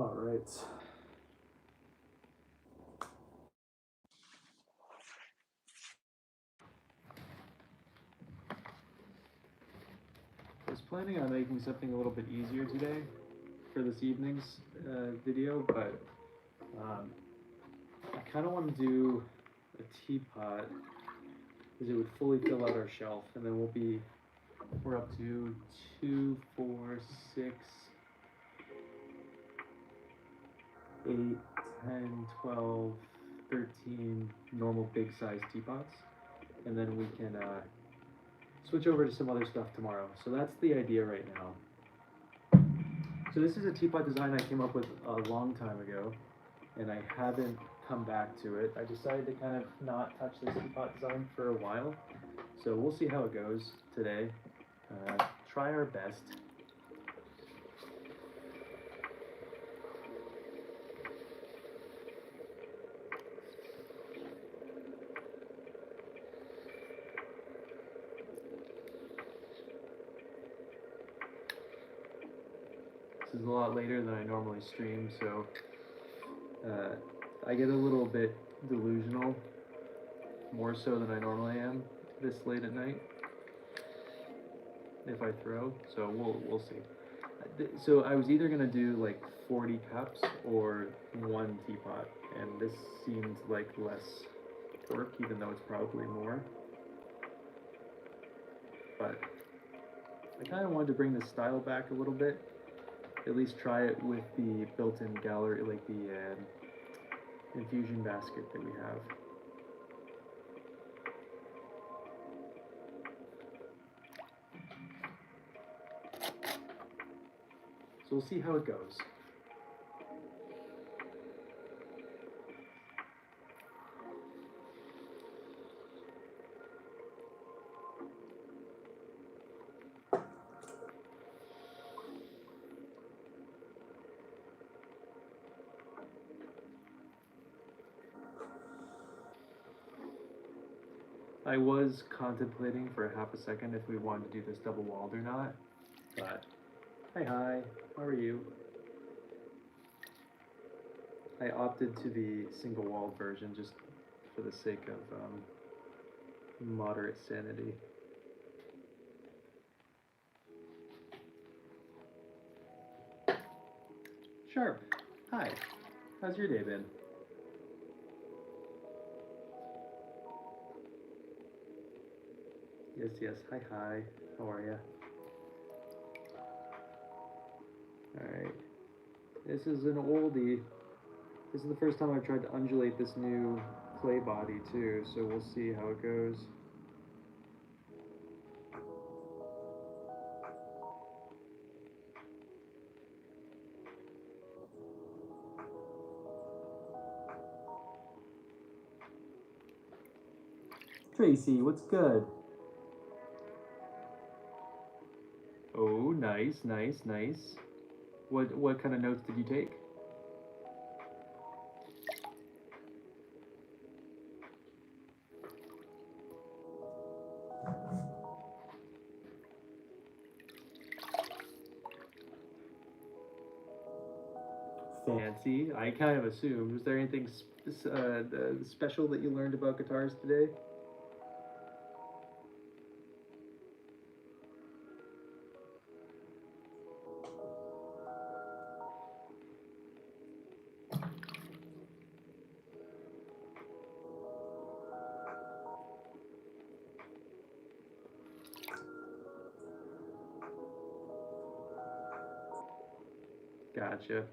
All right. I was planning on making something a little bit easier today for this evening's video, but I kind of want to do a teapot because it would fully fill out our shelf, and then we're up to 2, 4, 6, 8, 10, 12, 13 normal big size teapots, and then we can switch over to some other stuff tomorrow. So that's the idea right now. So this is a teapot design I came up with a long time ago, and I haven't come back to it. I decided to kind of not touch this teapot design for a while, so we'll see how it goes today. Try our best. This is a lot later than I normally stream, so I get a little bit delusional, more so than I normally am this late at night if I throw, so we'll see. So I was either gonna do like 40 cups or 1 teapot, and this seemed like less work, even though it's probably more. But I kind of wanted to bring the style back a little bit. At least try it with the built-in gallery, like the infusion basket that we have. So we'll see how it goes. I was contemplating for a half a second if we wanted to do this double walled or not, but hi, how are you? I opted to the single walled version just for the sake of moderate sanity. Sharp, hi, how's your day been? Yes, hi, how are ya? Alright, this is an oldie. This is the first time I've tried to undulate this new clay body too, so we'll see how it goes. Tracy, what's good? Oh, nice. What kind of notes did you take? Fancy. I kind of assumed. Was there anything special that you learned about guitars today? Gotcha.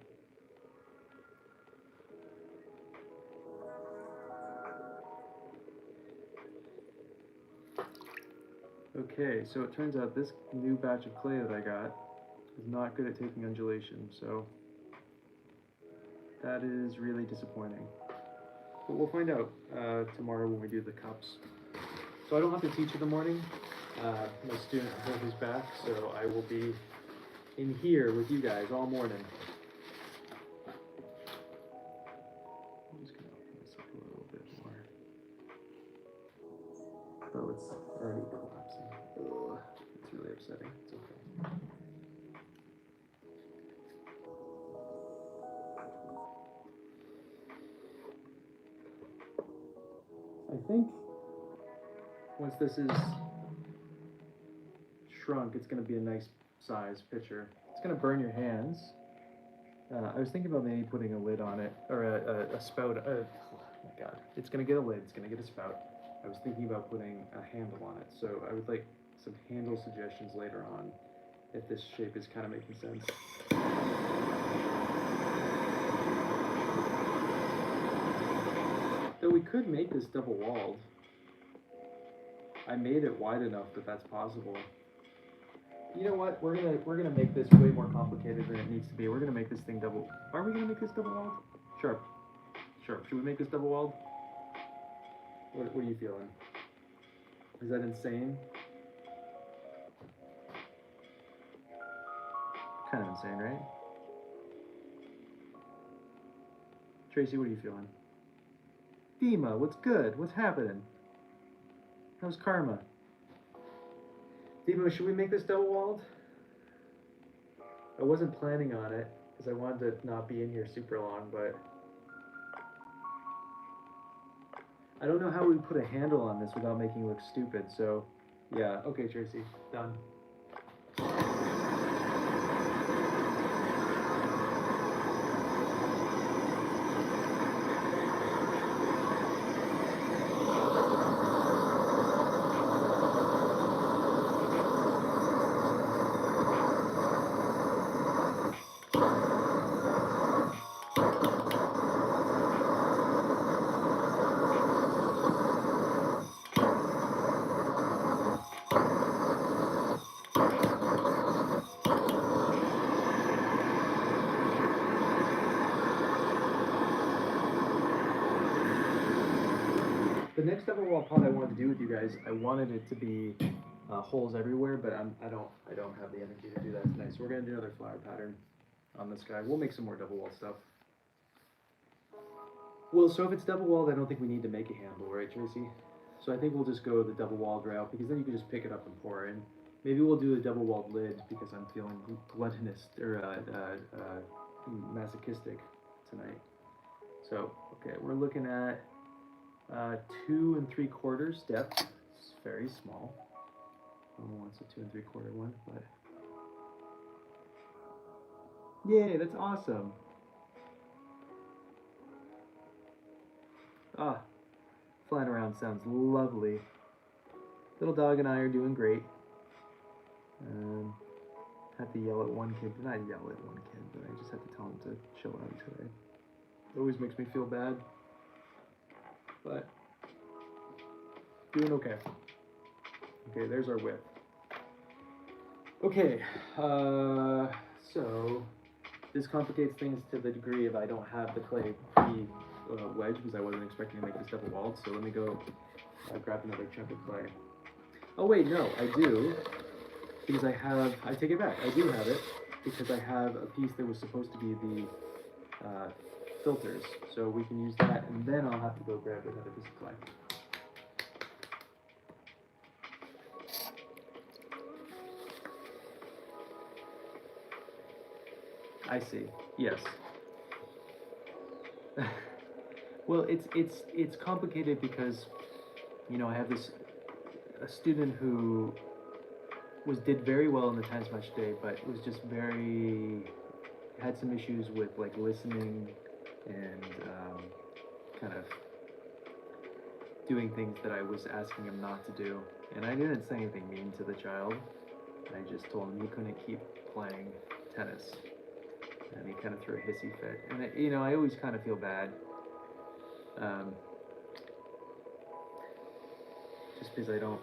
Okay, so it turns out this new batch of clay that I got is not good at taking undulation, so that is really disappointing. But we'll find out tomorrow when we do the cups. So I don't have to teach in the morning. My student hurt his back, so I will be in here with you guys all morning. I'm just gonna open this up a little bit more. Oh, it's already collapsing. Ugh, it's really upsetting. It's okay. I think once this is shrunk, it's going to be a nice size pitcher. It's going to burn your hands. I was thinking about maybe putting a lid on it, or a spout. Oh my god. It's going to get a lid, it's going to get a spout. I was thinking about putting a handle on it, so I would like some handle suggestions later on if this shape is kind of making sense. Though we could make this double walled. I made it wide enough that that's possible. You know what? We're gonna make this way more complicated than it needs to be. We're gonna make this thing double. Are we gonna make this double walled? Sure. Sure. Should we make this double walled? What are you feeling? Is that insane? Kind of insane, right? Tracy, what are you feeling? Dima, what's good? What's happening? How's karma? Dima, should we make this double walled? I wasn't planning on it because I wanted to not be in here super long, but I don't know how we put a handle on this without making it look stupid, so yeah, okay, Tracy, done. The next double wall pot I wanted to do with you guys, I wanted it to be holes everywhere, but I don't have the energy to do that tonight. So we're gonna do another flower pattern on this guy. We'll make some more double wall stuff. Well, so if it's double walled, I don't think we need to make a handle, right, Tracy? So I think we'll just go the double walled route because then you can just pick it up and pour in. Maybe we'll do a double walled lid because I'm feeling gluttonous or masochistic tonight. So okay, we're looking at 2 3/4 depth. It's very small. No one wants a 2 3/4 one, but yay, that's awesome. Ah, flying around sounds lovely. Little dog and I are doing great. Had to yell at one kid. Not yell at one kid, but I just had to tell him to chill out today. It always makes me feel bad. But doing okay. Okay, there's our width. Okay, so this complicates things to the degree of I don't have the clay wedge because I wasn't expecting to make this double walled. So let me go grab another chunk of clay. Oh wait, no, I do because I take it back. I do have it because I have a piece that was supposed to be the filters, so we can use that, and then I'll have to go grab another piece of clay. I see. Yes. Well, it's complicated because, you know, I have a student who did very well in the time smash today, but was just had some issues with like listening and kind of doing things that I was asking him not to do. And I didn't say anything mean to the child. I just told him he couldn't keep playing tennis. And he kind of threw a hissy fit. And, you know, I always kind of feel bad. Just because I don't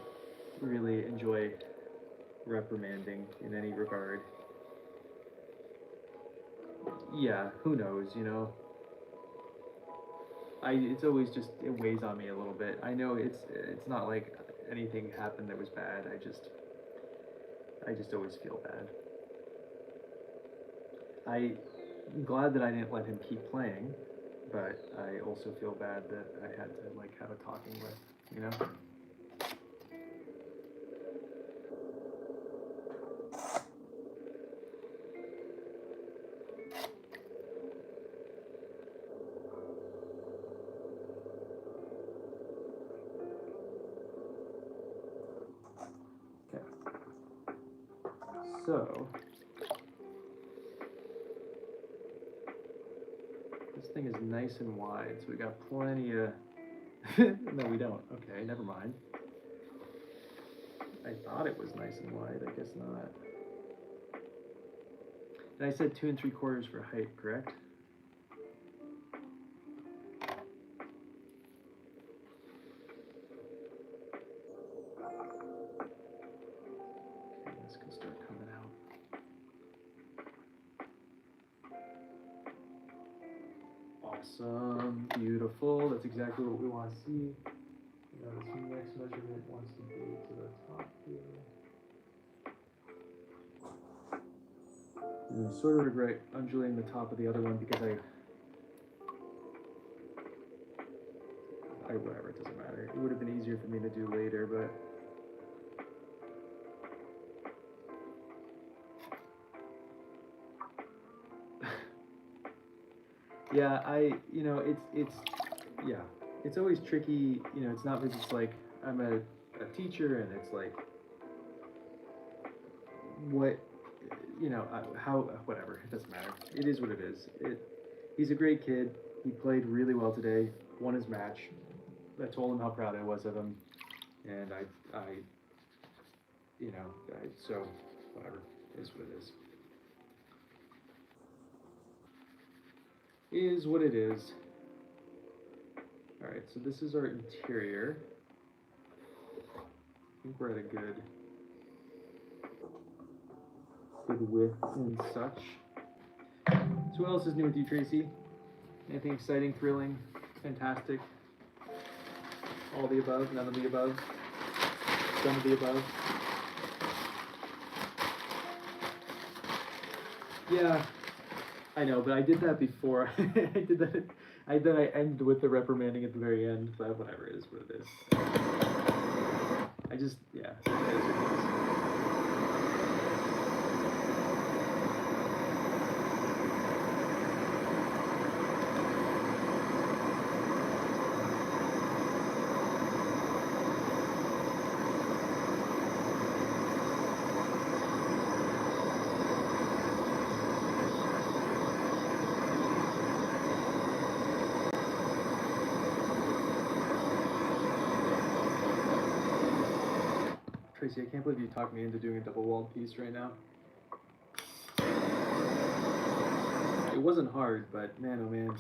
really enjoy reprimanding in any regard. Yeah, who knows, you know. It's always just, it weighs on me a little bit. I know it's not like anything happened that was bad. I just always feel bad. I'm glad that I didn't let him keep playing, but I also feel bad that I had to like have a talking with, you know? So this thing is nice and wide, so we got plenty of. No, we don't. Okay, never mind. I thought it was nice and wide. I guess not. And I said 2 3/4 for height, correct? Okay, this can start coming out. Awesome, beautiful. That's exactly what we want to see. Now this next measurement wants to be to the top here. And I sort of regret undulating the top of the other one because whatever, it doesn't matter. It would have been easier for me to do later, but yeah, it's always tricky, it's not just like I'm a teacher and it's like what, how, whatever, it doesn't matter. It is what it is. He's a great kid. He played really well today, won his match. I told him how proud I was of him, and so whatever, it is what it is. Is what it is. All right, so this is our interior. I think we're at a good width and such. So what else is new with you, Tracy? Anything exciting, thrilling, fantastic? All the above, none of the above, some of the above. Yeah, I know, but I did that before. I did that. I ended with the reprimanding at the very end, but whatever, it is what it is. I just, yeah, it is what it is. Tracy, I can't believe you talked me into doing a double-walled piece right now. It wasn't hard, but man, oh man.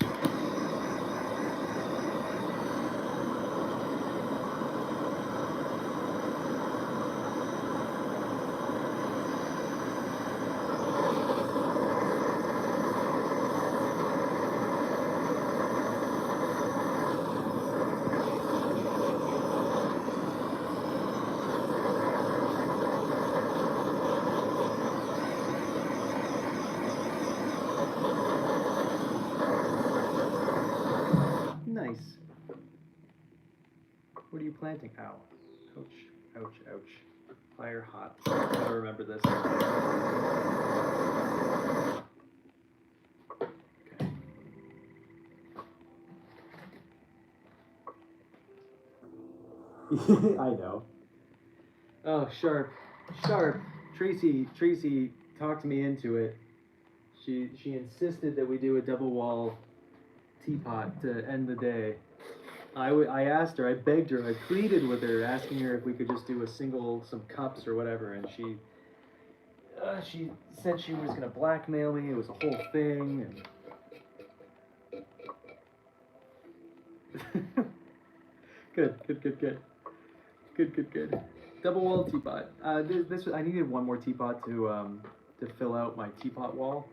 Nice. What are you planting? Ow. Ouch. Ouch. Ouch. Fire hot. I'll remember this. Okay. I know. Oh, Sharp. Tracy talked me into it. She insisted that we do a double wall teapot to end the day. I asked her, I begged her, I pleaded with her, asking her if we could just do some cups or whatever, and she said she was gonna blackmail me. It was a whole thing, and good. Double wall teapot. This I needed one more teapot to fill out my teapot wall.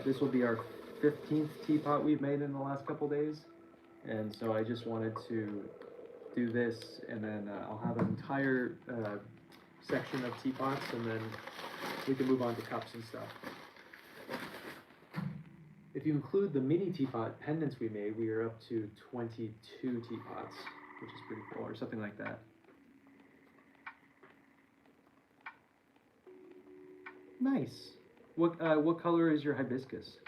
This will be our 15th teapot we've made in the last couple days, and so I just wanted to do this, and then I'll have an entire section of teapots, and then we can move on to cups and stuff. If you include the mini teapot pendants we made, we are up to 22 teapots, which is pretty cool, or something like that. Nice. What color is your hibiscus?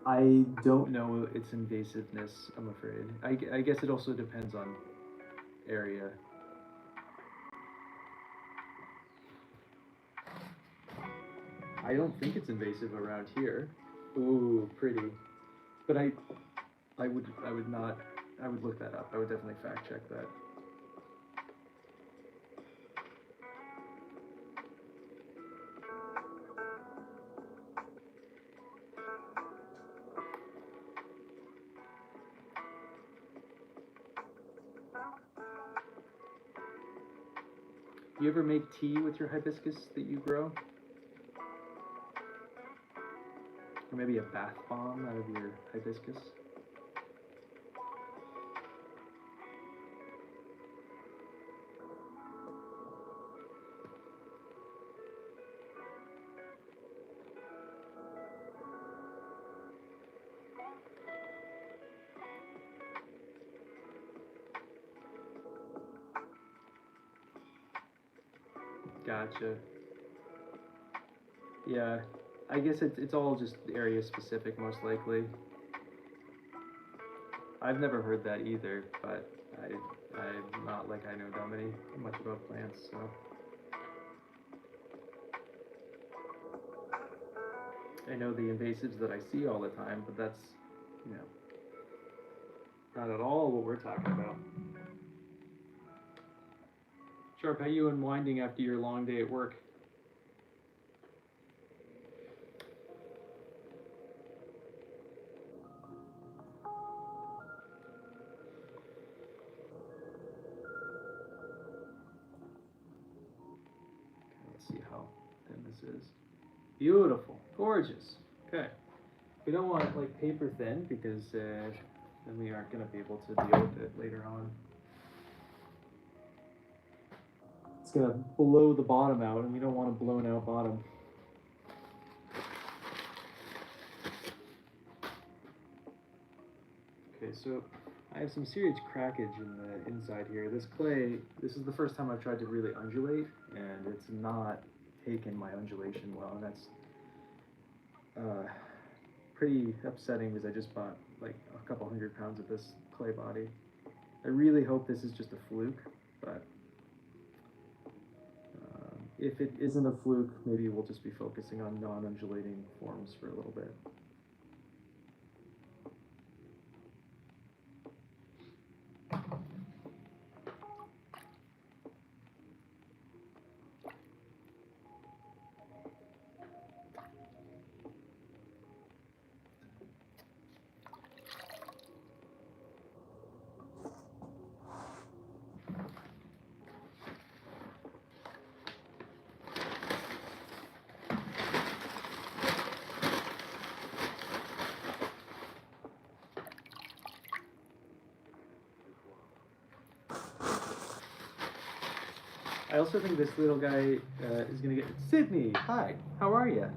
I don't know its invasiveness, I'm afraid. I guess it also depends on area. I don't think it's invasive around here. Ooh, pretty. But I would not, I would look that up. I would definitely fact check that. Do you ever make tea with your hibiscus that you grow? Or maybe a bath bomb out of your hibiscus? Gotcha. Yeah, I guess it's all just area specific, most likely. I've never heard that either, but I'm not like I know that much about plants, so. I know the invasives that I see all the time, but that's, you know, not at all what we're talking about. Sharp, how you unwinding after your long day at work? Let's see how thin this is. Beautiful, gorgeous. Okay, we don't want it like paper thin because then we aren't going to be able to deal with it later on. It's going to blow the bottom out, and we don't want a blown out bottom. Okay, so I have some serious crackage in the inside here. This clay, this is the first time I've tried to really undulate, and it's not taken my undulation well, and that's pretty upsetting because I just bought like a couple 100 pounds of this clay body. I really hope this is just a fluke, but if it isn't a fluke, maybe we'll just be focusing on non-undulating forms for a little bit. I also think this little guy is going to get... Sydney, hi, how are you?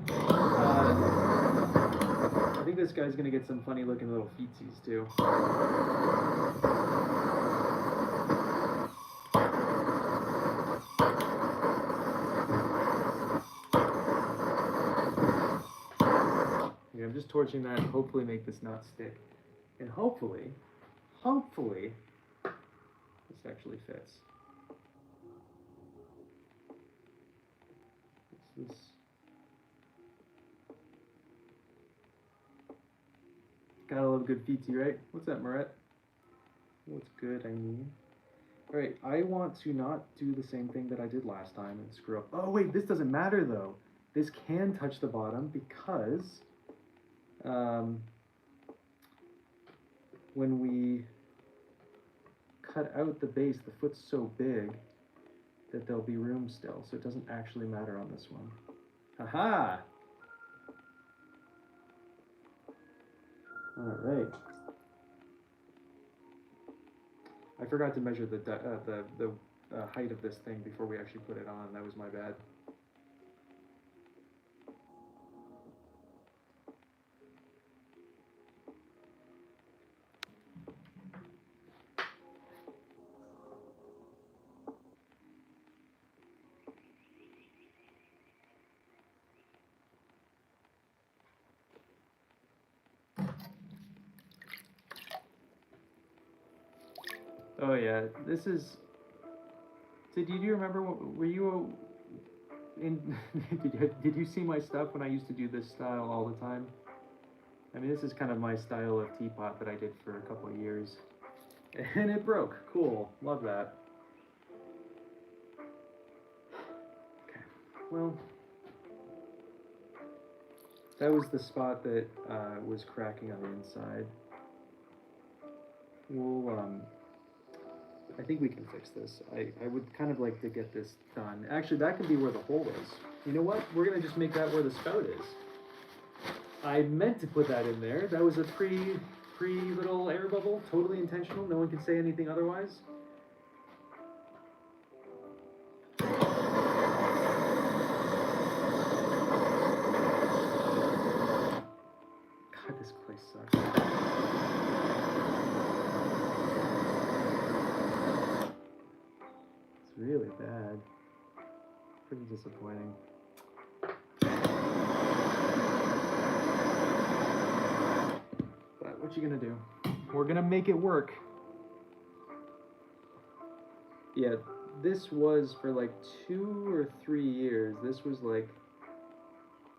I think this guy's going to get some funny looking little feetsies too. Yeah, I'm just torching that and hopefully make this not stick. And hopefully, this actually fits. This gotta love good feetsy, right? What's up, Moret? What's good, I mean? Alright, I want to not do the same thing that I did last time and screw up. Oh wait, this doesn't matter though. This can touch the bottom because when we cut out the base, the foot's so big that there'll be room still, so it doesn't actually matter on this one. Haha! Alright. I forgot to measure the height of this thing before we actually put it on. That was my bad. Oh yeah, this is... Do you remember, were you Did you see my stuff when I used to do this style all the time? I mean, this is kind of my style of teapot that I did for a couple of years. And it broke. Cool. Love that. Okay. Well, that was the spot that was cracking on the inside. We'll, I think we can fix this. I would kind of like to get this done. Actually, that could be where the hole is. You know what? We're gonna just make that where the spout is. I meant to put that in there. That was a pre little air bubble. Totally intentional. No one can say anything otherwise. God, this place sucks. It's really bad. Pretty disappointing. But what you gonna do? We're gonna make it work. Yeah, this was for like 2 or 3 years. This was like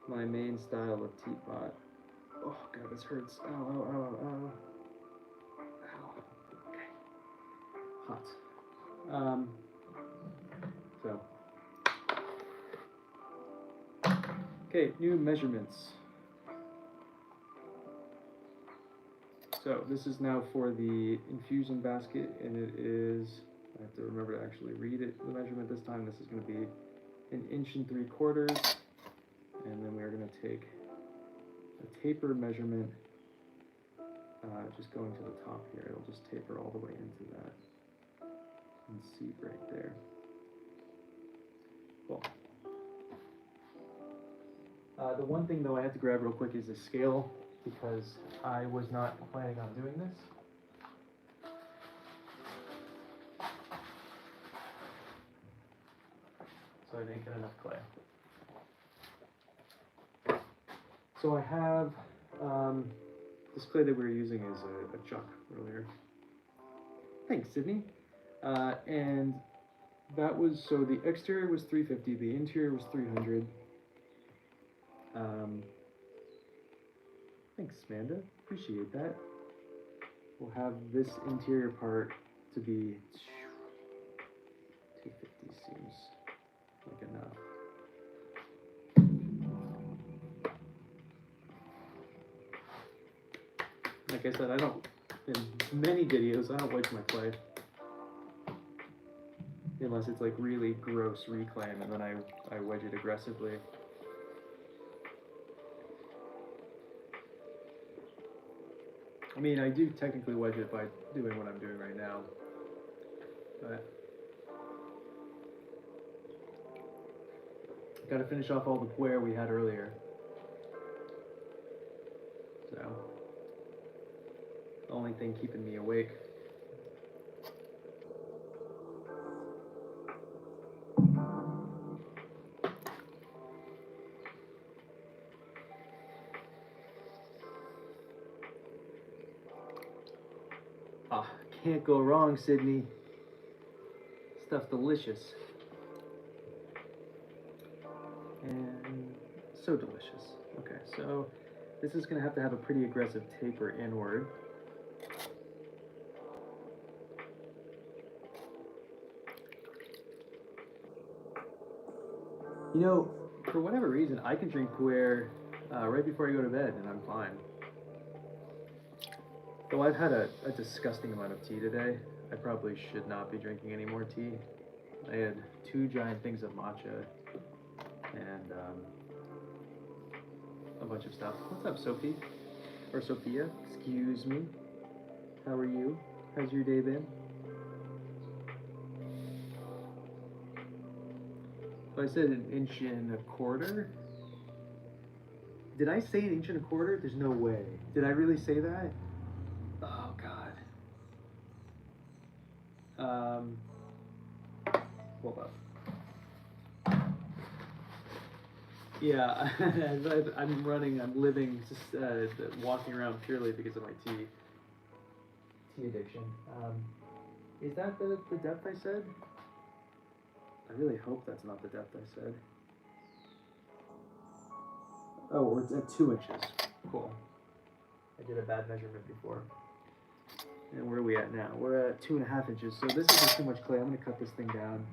my main style of teapot. Oh god, this hurts. Ow, ow, ow, ow. Ow. Okay. Hot. So. Okay, new measurements. So this is now for the infusion basket, and it is, I have to remember to actually read it, the measurement this time. This is going to be 1 3/4 inches, and then we're going to take a taper measurement, just going to the top here. It'll just taper all the way into that, and see right there. Cool. The one thing though I have to grab real quick is a scale, because I was not planning on doing this. So I didn't get enough clay. So I have, this clay that we were using is a chuck earlier. Thanks, Sydney. And that was, so the exterior was 350, the interior was 300. Thanks, Amanda. Appreciate that. We'll have this interior part to be 250 seems like enough. Like I said, I don't, in many videos, I don't wedge my clay. Unless it's like really gross reclaim, and then I wedge it aggressively. I mean, I do technically wedge it by doing what I'm doing right now, but gotta finish off all the puer we had earlier. So, the only thing keeping me awake. Ah, can't go wrong, Sydney. Stuff's delicious. And so delicious. Okay, so this is gonna have to have a pretty aggressive taper inward. You know, for whatever reason, I can drink puer right before I go to bed, and I'm fine. Though I've had a disgusting amount of tea today. I probably should not be drinking any more tea. I had 2 giant things of matcha and a bunch of stuff. What's up, Sophie? Or Sophia? Excuse me. How are you? How's your day been? So I said 1 1/4 inches. Did I say 1 1/4 inches? There's no way. Did I really say that? Oh God. Hold up. Yeah, I'm living, just walking around purely because of my tea addiction. Is that the depth I said? I really hope that's not the depth I said. Oh, we're at 2 inches. Cool. I did a bad measurement before. And where are we at now? We're at 2.5 inches. So this is just too much clay. I'm going to cut this thing down.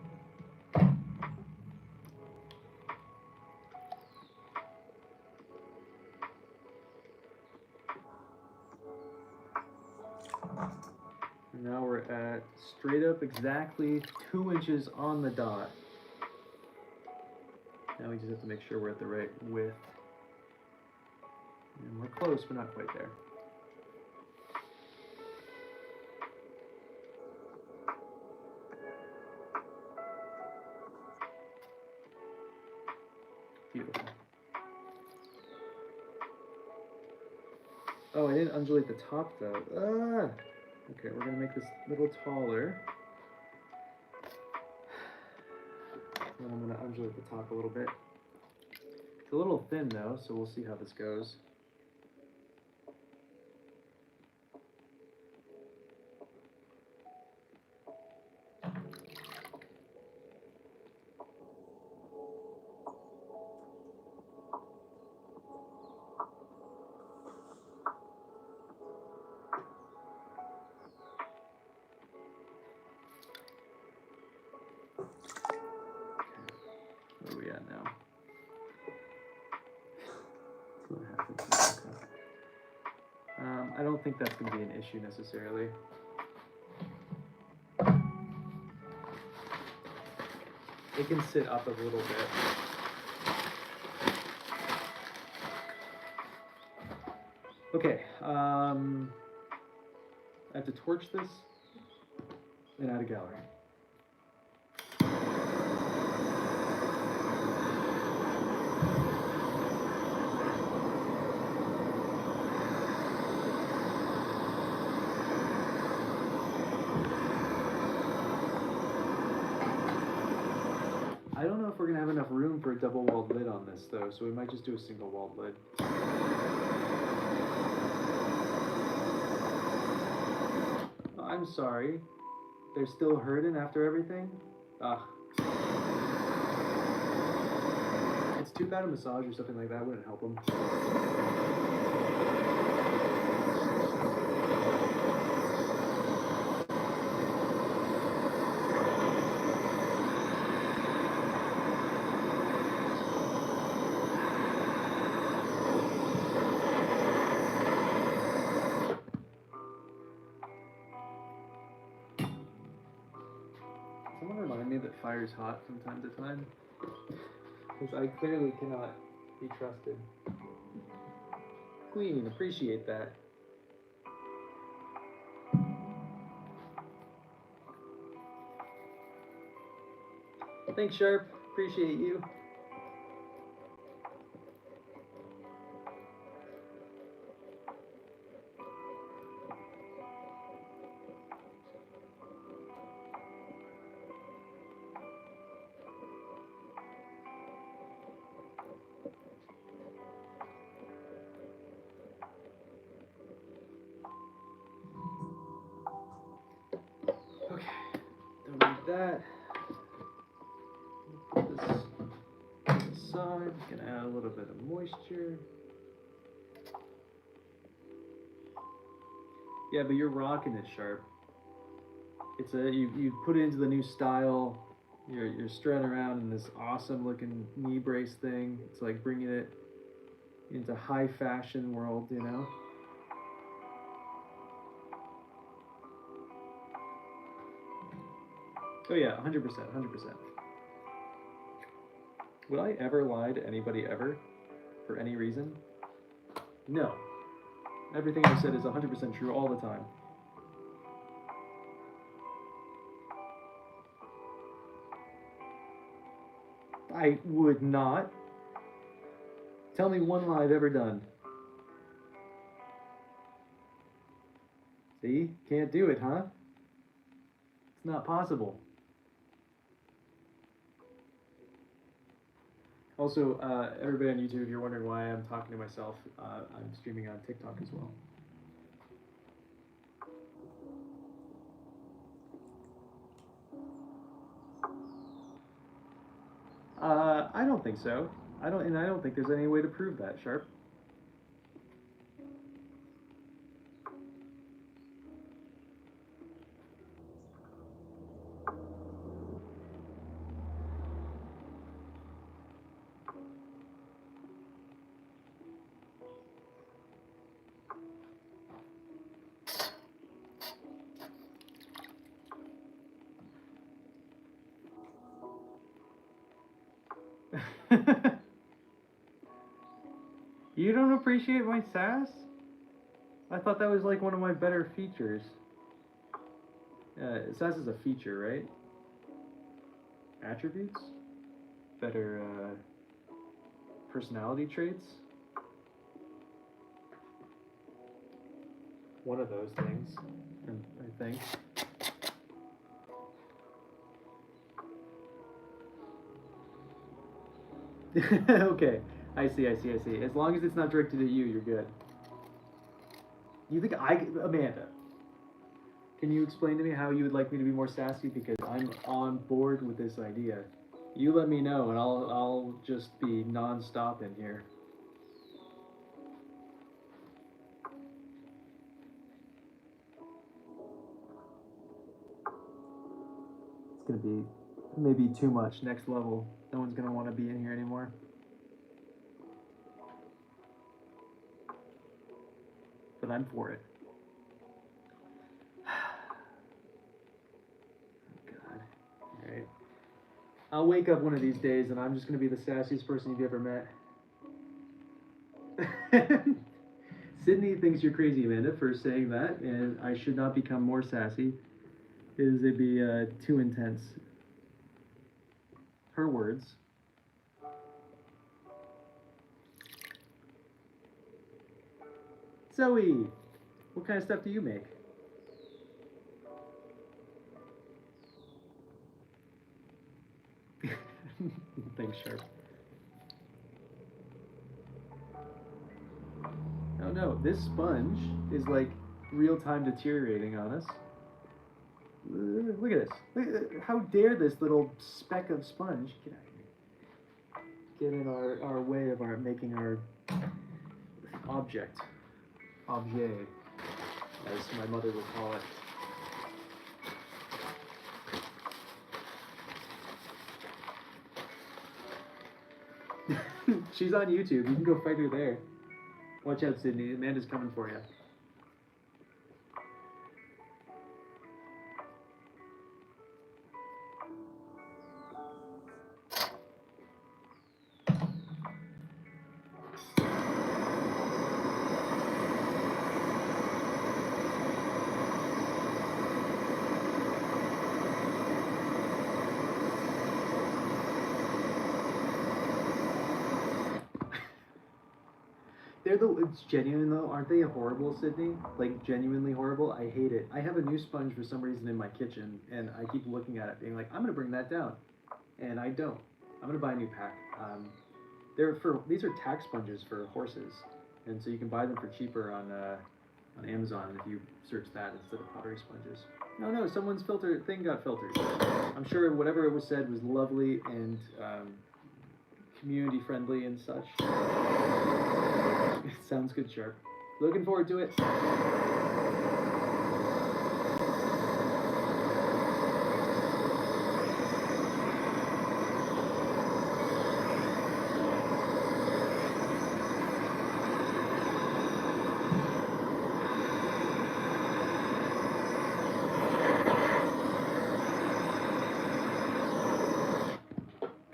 And now we're at straight up exactly 2 inches on the dot. Now we just have to make sure we're at the right width. And we're close, but not quite there. Beautiful. Oh, I didn't undulate the top though. Ah! Okay, we're gonna make this a little taller. And I'm gonna undulate the top a little bit. It's a little thin though, so we'll see how this goes. Where are we at now? 2.5 inches. Okay. I don't think that's going to be an issue necessarily. It can sit up a little bit. Okay. I have to torch this and add a gallery. I don't know if we're gonna have enough room for a double-walled lid on this though, so we might just do a single-walled lid. Oh, I'm sorry. They're still hurting after everything? Ugh. It's too bad a massage or something like that wouldn't help them. Someone remind me that fire's hot from time to time, because I clearly cannot be trusted. Queen, appreciate that. Thanks, Sharp. Appreciate you. Okay, don't need that. Put this aside. Gonna add a little bit of moisture. Yeah, but you're rocking it, Sharp. It's you put it into the new style. You're strutting around in this awesome looking knee brace thing. It's like bringing it into high fashion world, you know. Oh yeah, 100%, 100%. Would I ever lie to anybody ever? For any reason? No. Everything I've said is 100% true all the time. I would not. Tell me one lie I've ever done. See? Can't do it, huh? It's not possible. Also, everybody on YouTube, if you're wondering why I'm talking to myself, I'm streaming on TikTok as well. I don't think so. I don't think there's any way to prove that, Sharp. You don't appreciate my sass? I thought that was like one of my better features. Sass is a feature, right? Attributes? Better personality traits? One of those things, I think. Okay, I see. As long as it's not directed at you, you're good. You think Amanda, can you explain to me how you would like me to be more sassy? Because I'm on board with this idea. You let me know, and I'll just be non-stop in here. It's gonna be maybe too much. Next level. No one's gonna want to be in here anymore. But I'm for it. God. Alright. I'll wake up one of these days and I'm just gonna be the sassiest person you've ever met. Sydney thinks you're crazy, Amanda, for saying that, and I should not become more sassy. It'd be too intense. Her words. Zoe, what kind of stuff do you make? Thanks, Sharp. Oh no, this sponge is like real-time deteriorating on us. Look at this. How dare this little speck of sponge get out of here. Get in our way of making our objet, as my mother would call it. She's on YouTube. You can go fight her there. Watch out, Sydney. Amanda's coming for you. It's genuine though, aren't they horrible, Sydney? Like genuinely horrible. I hate it. I have a new sponge for some reason in my kitchen, and I keep looking at it, being like, I'm gonna bring that down, and I don't. I'm gonna buy a new pack. These are tack sponges for horses, and so you can buy them for cheaper on Amazon if you search that instead of pottery sponges. No, someone's filter thing got filtered. I'm sure whatever it was said was lovely and community friendly and such. Sounds good, Sharp. Looking forward to it.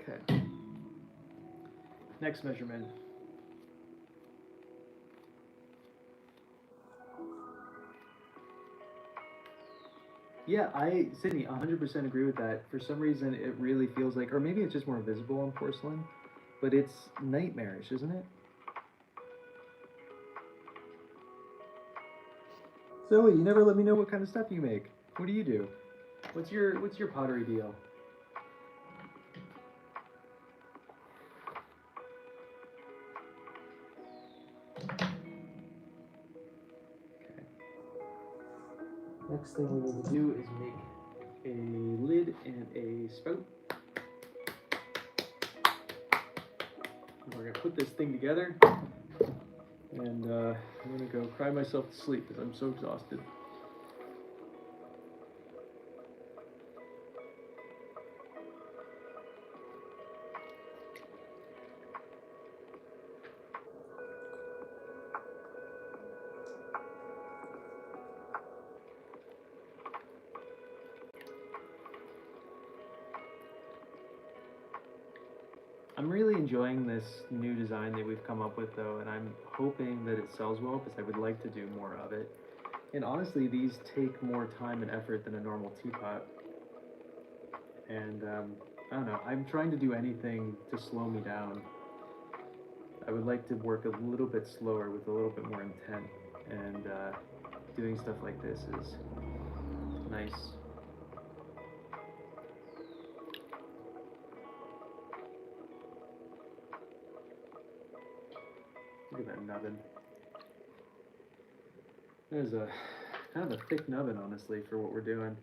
Okay. Next measurement. Yeah, Sydney, 100% agree with that. For some reason, it really feels like, or maybe it's just more visible on porcelain, but it's nightmarish, isn't it? Zoe, you never let me know what kind of stuff you make. What do you do? What's your pottery deal? Next thing we need to do is make a lid and a spout. We're gonna put this thing together, and I'm gonna go cry myself to sleep because I'm so exhausted. I'm really enjoying this new design that we've come up with though, and I'm hoping that it sells well because I would like to do more of it. And honestly, these take more time and effort than a normal teapot. And I don't know, I'm trying to do anything to slow me down. I would like to work a little bit slower with a little bit more intent, and doing stuff like this is nice. Look at that nubbin. There's a kind of a thick nubbin, honestly, for what we're doing.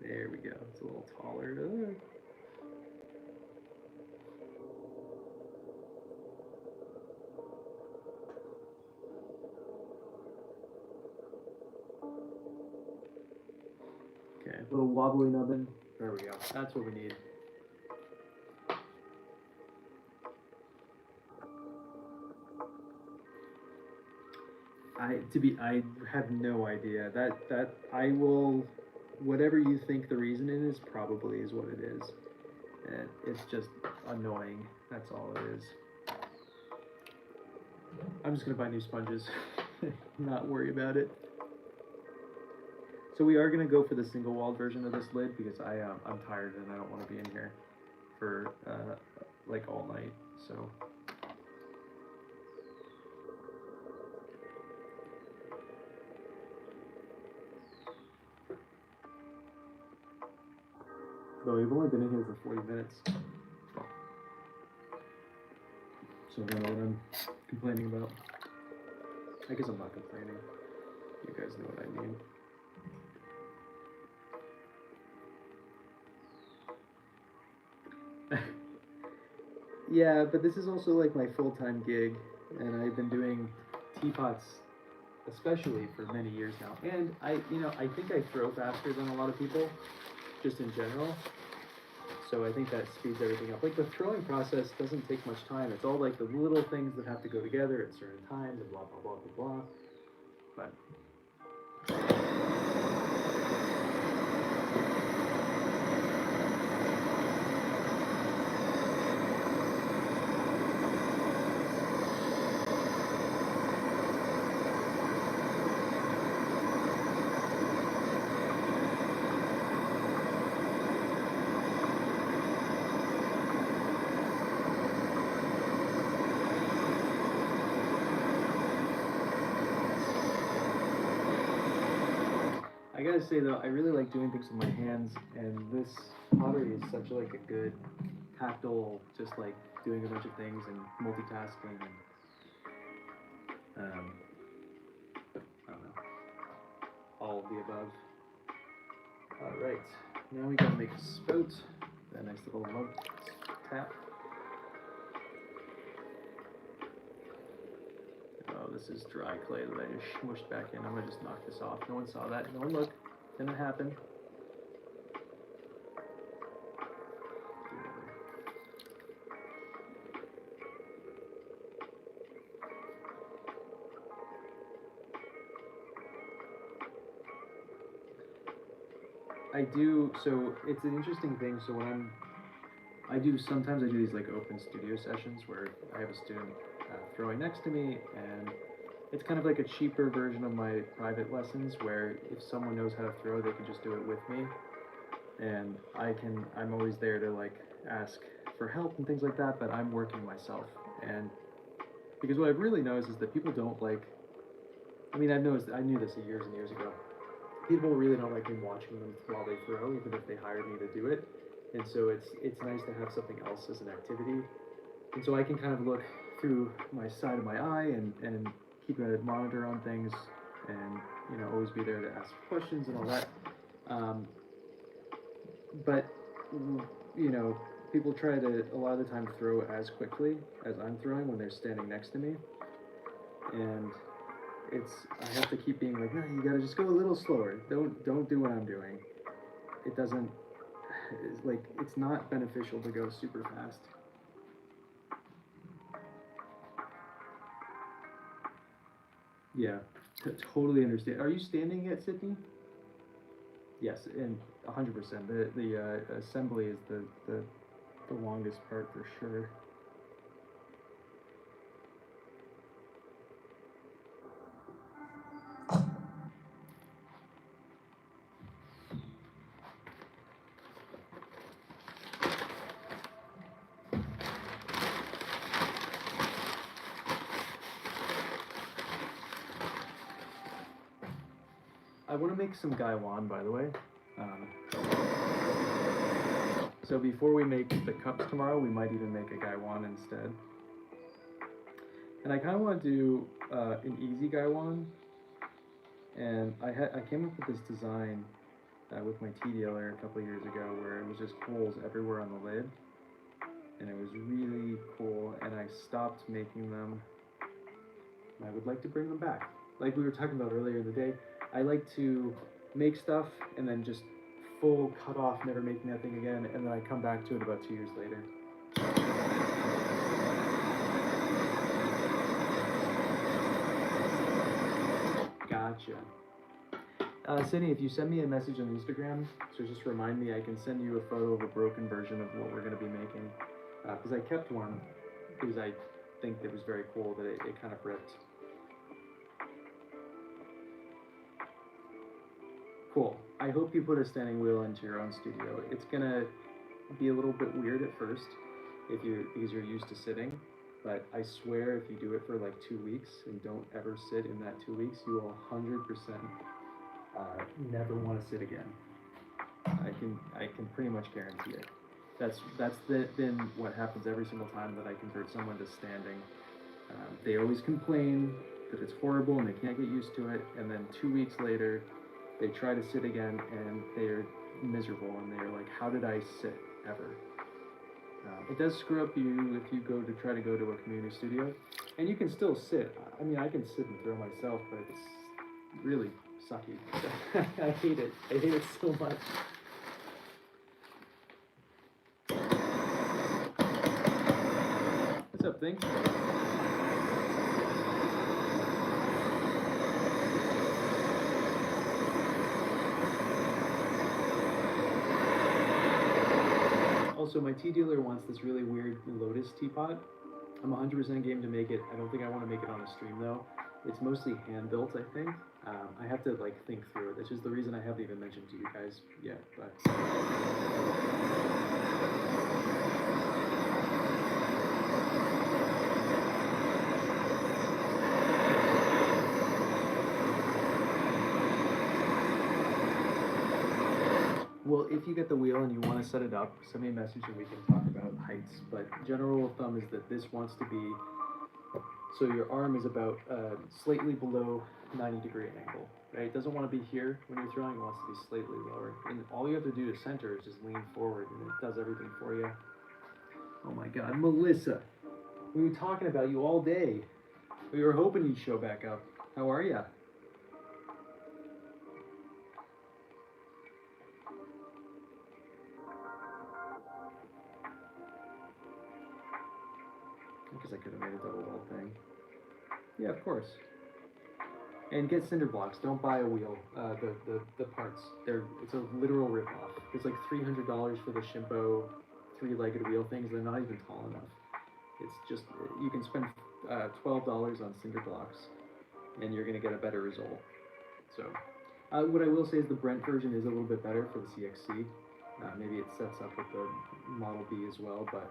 There we go. It's a little taller. Okay, a little wobbly nubbin. There we go. That's what we need. I have no idea. That I will, whatever you think the reason is probably is what it is. And it's just annoying. That's all it is. I'm just gonna buy new sponges, not worry about it. So we are gonna go for the single walled version of this lid because I'm tired and I don't want to be in here for like all night. So. Though we've only been in here for 40 minutes. So I don't know what I'm complaining about. I guess I'm not complaining. You guys know what I mean. Yeah, but this is also like my full-time gig, and I've been doing teapots especially for many years now. And I think I throw faster than a lot of people, just in general. So I think that speeds everything up. Like the throwing process doesn't take much time. It's all like the little things that have to go together at certain times and blah, blah, blah, blah, blah. But I gotta say though, I really like doing things with my hands, and this pottery is such like a good tactile, just like doing a bunch of things and multitasking and I don't know, all of the above. All right, now we gotta make a spout, a nice little mug tap. Oh, this is dry clay that I just smushed back in. I'm gonna just knock this off. No one saw that. No one look. Didn't happen. I do, so it's an interesting thing. So when sometimes I do these like open studio sessions where I have a student throwing next to me, and it's kind of like a cheaper version of my private lessons where if someone knows how to throw, they can just do it with me. And I'm always there to like ask for help and things like that, but I'm working myself. And because what I've really noticed is that people don't like, I mean, I knew this years and years ago. People really don't like me watching them while they throw, even if they hired me to do it. And so it's nice to have something else as an activity. And so I can kind of look through my side of my eye and keep a monitor on things, and always be there to ask questions and all that. but you know, people try to a lot of the time throw as quickly as I'm throwing when they're standing next to me, and it's I have to keep being like, no, you gotta just go a little slower. Don't do what I'm doing. It doesn't. It's like it's not beneficial to go super fast. Yeah, totally understand. Are you standing yet, Sydney? Yes, and 100%. The assembly is the longest part for sure. I want to make some gaiwan, by the way. Um, so before we make the cups tomorrow, we might even make a gaiwan instead. And I kind of want to do an easy gaiwan. And I came up with this design with my tea dealer a couple years ago, where it was just holes everywhere on the lid, and it was really cool. And I stopped making them. I would like to bring them back, like we were talking about earlier in the day. I like to make stuff and then just full cut off, never make nothing again, and then I come back to it about 2 years later. Gotcha. Sydney, if you send me a message on Instagram, so just remind me, I can send you a photo of a broken version of what we're going to be making. Because I kept one, because I think it was very cool that it kind of ripped. Cool. I hope you put a standing wheel into your own studio. It's gonna be a little bit weird at first because you're used to sitting, but I swear if you do it for like 2 weeks and don't ever sit in that 2 weeks, you will 100% never want to sit again. I can pretty much guarantee it. Been what happens every single time that I convert someone to standing. They always complain that it's horrible and they can't get used to it, and then 2 weeks later, they try to sit again and they're miserable and they're like, how did I sit ever? It does screw up you if you go to try to go to a community studio, and you can still sit. I mean, I can sit and throw myself, but it's really sucky. I hate it. I hate it so much. What's up, thing? Also, my tea dealer wants this really weird lotus teapot. I'm 100% game to make it. I don't think I want to make it on a stream though. It's mostly hand built, I think. I have to like think through it. That's just the reason I haven't even mentioned to you guys yet. But well, if you get the wheel and you want to set it up, send me a message and we can talk about heights. But general rule of thumb is that this wants to be, so your arm is about slightly below 90-degree angle, right? It doesn't want to be here when you're throwing, it wants to be slightly lower. And all you have to do to center is just lean forward and it does everything for you. Oh my God, Melissa, we were talking about you all day. We were hoping you'd show back up. How are ya? Because I could have made a double wall thing. Yeah, of course. And get cinder blocks. Don't buy a wheel. The parts. It's a literal ripoff. It's like $300 for the Shimpo three-legged wheel things. They're not even tall enough. It's just you can spend $12 on cinder blocks, and you're gonna get a better result. So, what I will say is the Brent version is a little bit better for the CXC. Maybe it sets up with the Model B as well, but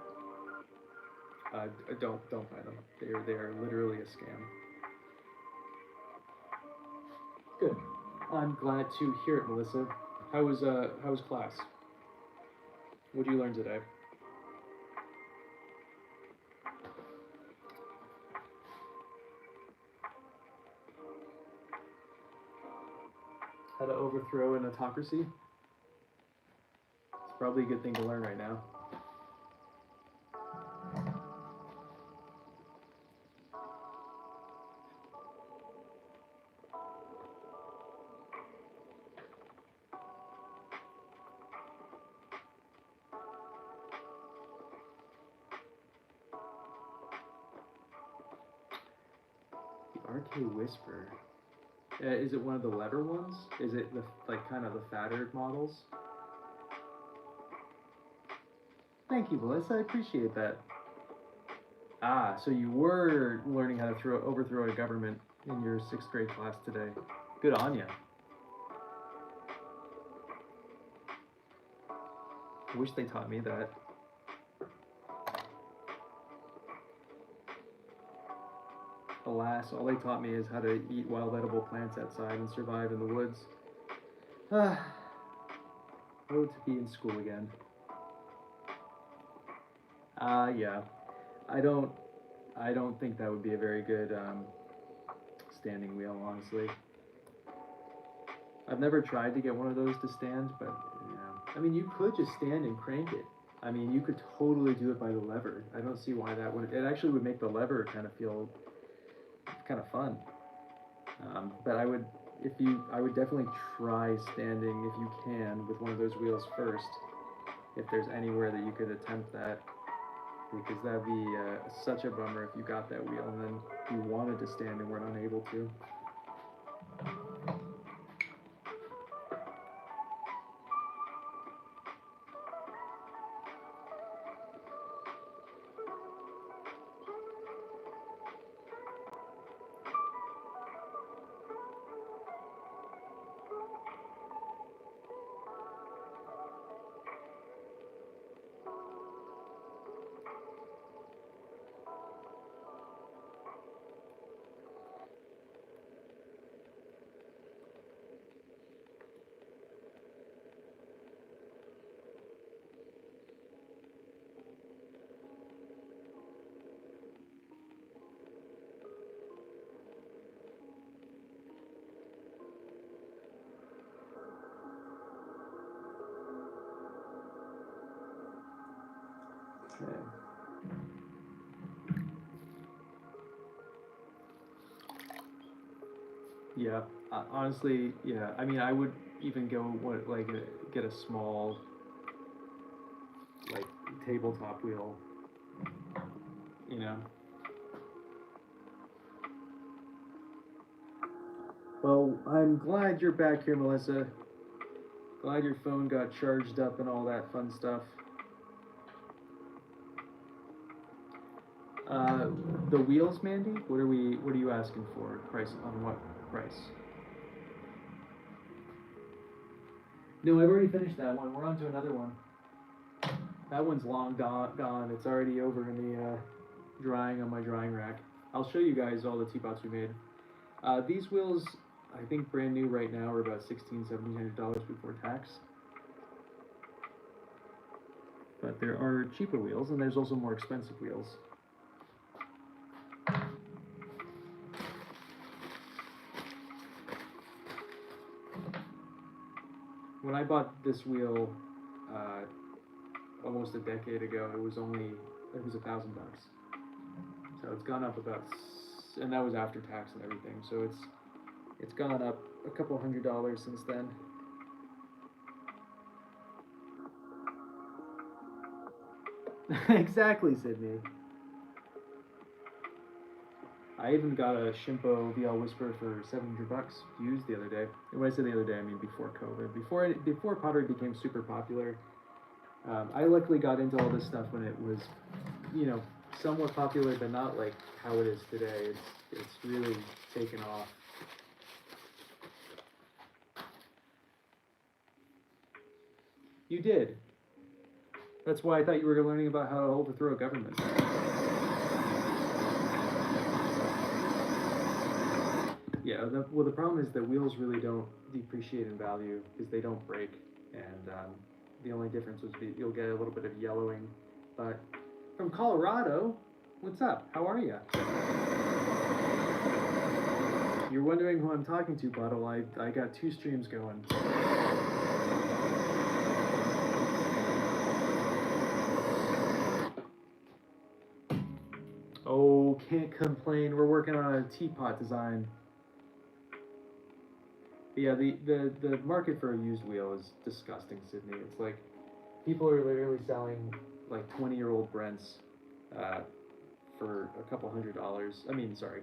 don't buy them. They are literally a scam. Good. I'm glad to hear it, Melissa. How was class? What did you learn today? How to overthrow an autocracy? probably a good thing to learn right now. The RK Whisper. Is it one of the lever ones? Is it the kind of the fatter models? Thank you, Melissa. I appreciate that. Ah, so you were learning how to overthrow a government in your 6th grade class today. Good on ya. I wish they taught me that. Alas, all they taught me is how to eat wild edible plants outside and survive in the woods. Ah, oh, to be in school again. Yeah. I don't think that would be a very good standing wheel, honestly. I've never tried to get one of those to stand, but yeah. I mean, you could just stand and crank it. I mean, you could totally do it by the lever. I don't see why that would. It actually would make the lever kind of feel kind of fun. But I would definitely try standing if you can with one of those wheels first. If there's anywhere that you could attempt that, because that'd be such a bummer if you got that wheel and then you wanted to stand and weren't unable to. Okay. Yeah, honestly, yeah. I mean, I would even go get a small tabletop wheel. You know. Well, I'm glad you're back here, Melissa. Glad your phone got charged up and all that fun stuff. The wheels, Mandy? What are you asking for? Price on what price? No, I've already finished that one. We're on to another one. That one's long gone. It's already over in the drying on my drying rack. I'll show you guys all the teapots we made. These wheels, I think brand new right now, are about $1,700 before tax. But there are cheaper wheels, and there's also more expensive wheels. When I bought this wheel almost a decade ago, it was $1,000. So it's gone up about, and that was after tax and everything. So it's gone up a couple $100 since then. Exactly, Sydney. I even got a Shimpo VL Whisper for $700 used the other day. And when I say the other day, I mean before COVID. Before pottery became super popular. I luckily got into all this stuff when it was, somewhat popular, but not like how it is today. It's really taken off. You did. That's why I thought you were learning about how to overthrow a government. Yeah, the problem is that wheels really don't depreciate in value because they don't break, and the only difference would be you'll get a little bit of yellowing. But from Colorado, what's up? How are you? You're wondering who I'm talking to, Bottle. I got 2 streams going. can't complain. We're working on a teapot design. But yeah, the market for a used wheel is disgusting, Sydney. It's like people are literally selling like 20-year-old Brents for a couple $100. I mean, sorry,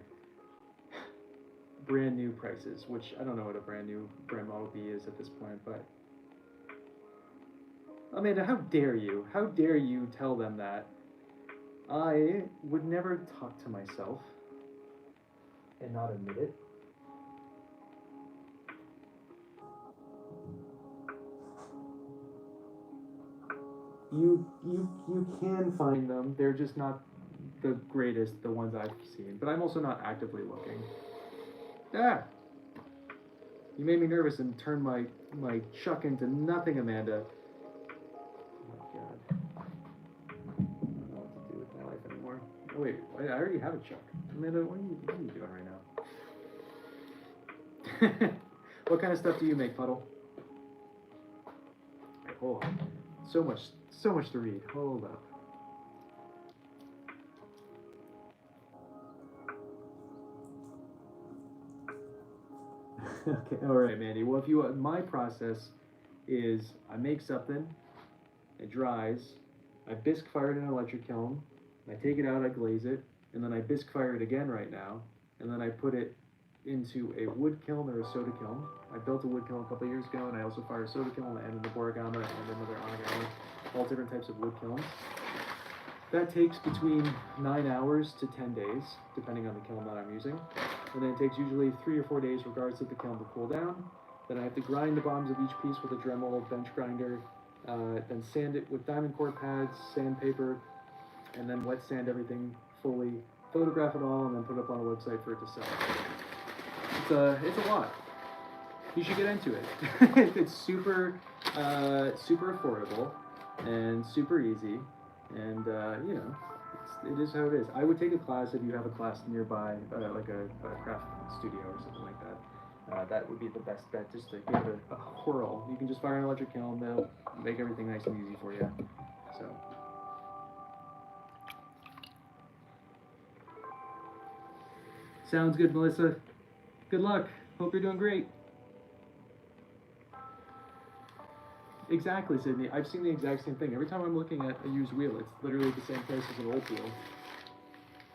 brand new prices, which I don't know what a brand new brand Model B is at this point, but Amanda, how dare you? How dare you tell them that? I would never talk to myself and not admit it. You can find them. They're just not the greatest, the ones I've seen. But I'm also not actively looking. Ah! You made me nervous and turned my chuck into nothing, Amanda. Oh my god. I don't know what to do with my life anymore. Oh wait, I already have a chuck. Amanda, what are you doing right now? What kind of stuff do you make, Puddle? Right, hold on. So much to read. Hold up. Okay, all right, Mandy. Well, if you my process is I make something, it dries, I bisque fire it in an electric kiln, I take it out, I glaze it, and then I bisque fire it again right now, and then I put it into a wood kiln or a soda kiln. I built a wood kiln a couple of years ago, and I also fire a soda kiln and an origami and another onigami, all different types of wood kilns. That takes between 9 hours to 10 days, depending on the kiln that I'm using. And then it takes usually 3 or 4 days, regardless of the kiln, to cool down. Then I have to grind the bottoms of each piece with a Dremel bench grinder, then sand it with diamond core pads, sandpaper, and then wet sand everything fully, photograph it all, and then put it up on a website for it to sell. It's a lot. You should get into it. It's super affordable and super easy, and you know, it is how it is. I would take a class if you have a class nearby, like a craft studio or something like that. That would be the best bet, just to give it a whirl. You can just fire an electric kiln, they'll make everything nice and easy for you. So. Sounds good, Melissa. Good luck. Hope you're doing great. Exactly, Sydney. I've seen the exact same thing. Every time I'm looking at a used wheel, it's literally the same price as an old wheel.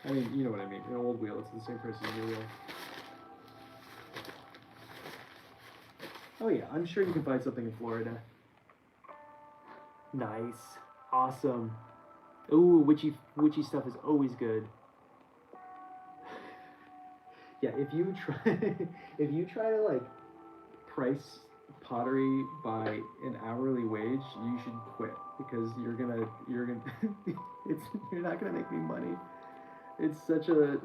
I mean, you know what I mean. An old wheel, it's the same price as a new wheel. Oh yeah, I'm sure you can find something in Florida. Nice. Awesome. Ooh, witchy stuff is always good. Yeah, if you try to like price pottery by an hourly wage, you should quit, because you're not gonna make any money. It's such a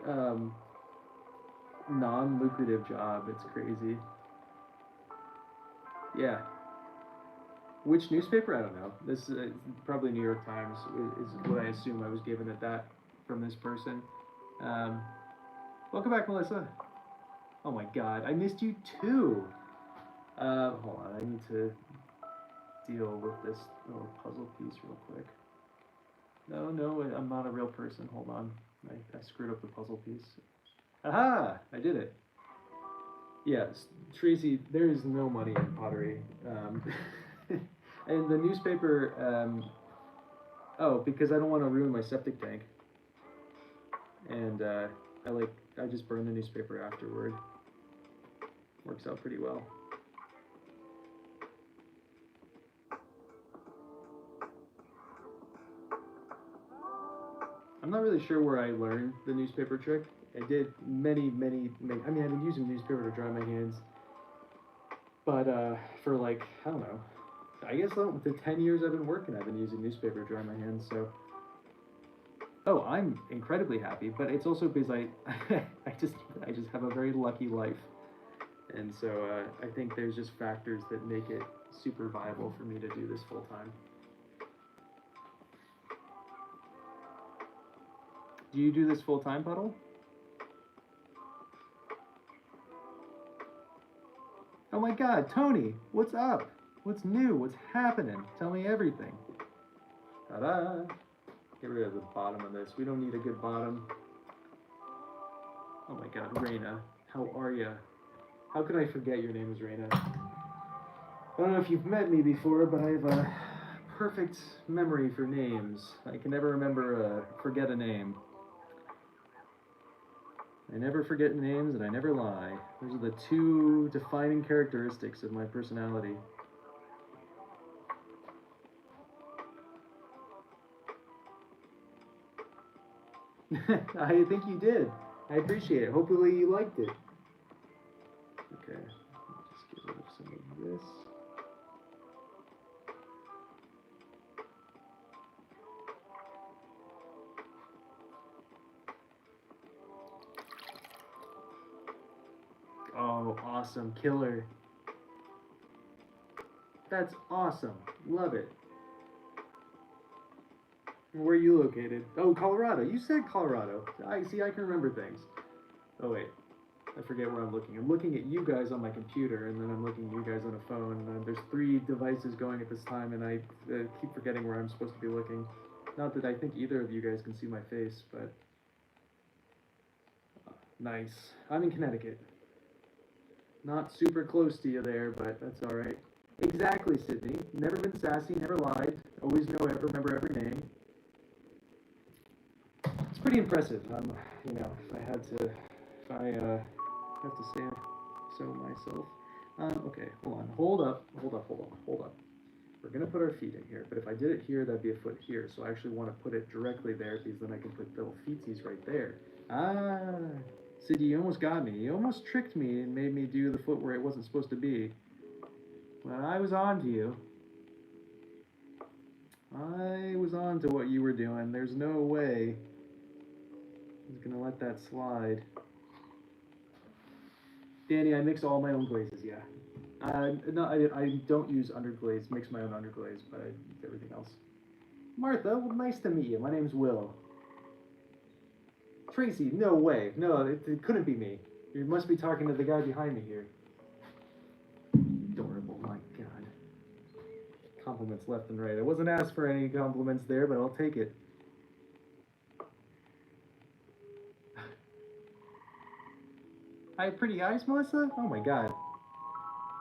non-lucrative job. It's crazy. Yeah. Which newspaper? I don't know. This is probably New York Times is what I assume. I was given at that from this person. Welcome back, Melissa. Oh my god, I missed you too. Hold on, I need to deal with this little puzzle piece real quick. No, I'm not a real person. Hold on. I screwed up the puzzle piece. Aha! I did it. Yes, Tracy, there is no money in pottery. And the newspaper, oh, because I don't want to ruin my septic tank. And I just burn the newspaper afterward. Works out pretty well. I'm not really sure where I learned the newspaper trick. I did many, I mean, I've been using newspaper to dry my hands, but for like, I don't know, I guess the 10 years I've been working, I've been using newspaper to dry my hands, so. Oh, I'm incredibly happy, but it's also because I just have a very lucky life, and so I think there's just factors that make it super viable for me to do this full time. Do you do this full time, Puddle? Oh my god, Tony, what's up? What's new? What's happening? Tell me everything. Ta-da! Get rid of the bottom of this. We don't need a good bottom. Oh my God, Raina, how are ya? How could I forget your name is Raina? I don't know if you've met me before, but I have a perfect memory for names. I can never forget a name. I never forget names and I never lie. Those are the two defining characteristics of my personality. I think you did. I appreciate it. Hopefully you liked it. Okay, just get rid of some of this. Oh, awesome. Killer. That's awesome. Love it. Where are you located? Oh, Colorado. You said Colorado. I see, I can remember things. Oh, wait. I forget where I'm looking. I'm looking at you guys on my computer, and then I'm looking at you guys on a phone. There's 3 devices going at this time, and I keep forgetting where I'm supposed to be looking. Not that I think either of you guys can see my face, but... nice. I'm in Connecticut. Not super close to you there, but that's alright. Exactly, Sydney. Never been sassy, never lied. Always remember every name. It's pretty impressive. You know, if I have to say so myself. Okay, hold on. Hold up. We're gonna put our feet in here, but if I did it here, that'd be a foot here. So I actually want to put it directly there, because then I can put little feetsies right there. Ah, Sid, you almost got me. You almost tricked me and made me do the foot where it wasn't supposed to be. Well, I was on to you. I was on to what you were doing. There's no way I was gonna let that slide. Danny, I mix all my own glazes, yeah. No, I don't use underglaze, mix my own underglaze, but I use everything else. Martha, well, nice to meet you. My name's Will. Tracy, no way. No, it couldn't be me. You must be talking to the guy behind me here. Adorable, my God. Compliments left and right. I wasn't asked for any compliments there, but I'll take it. I have pretty eyes, Melissa? Oh my God.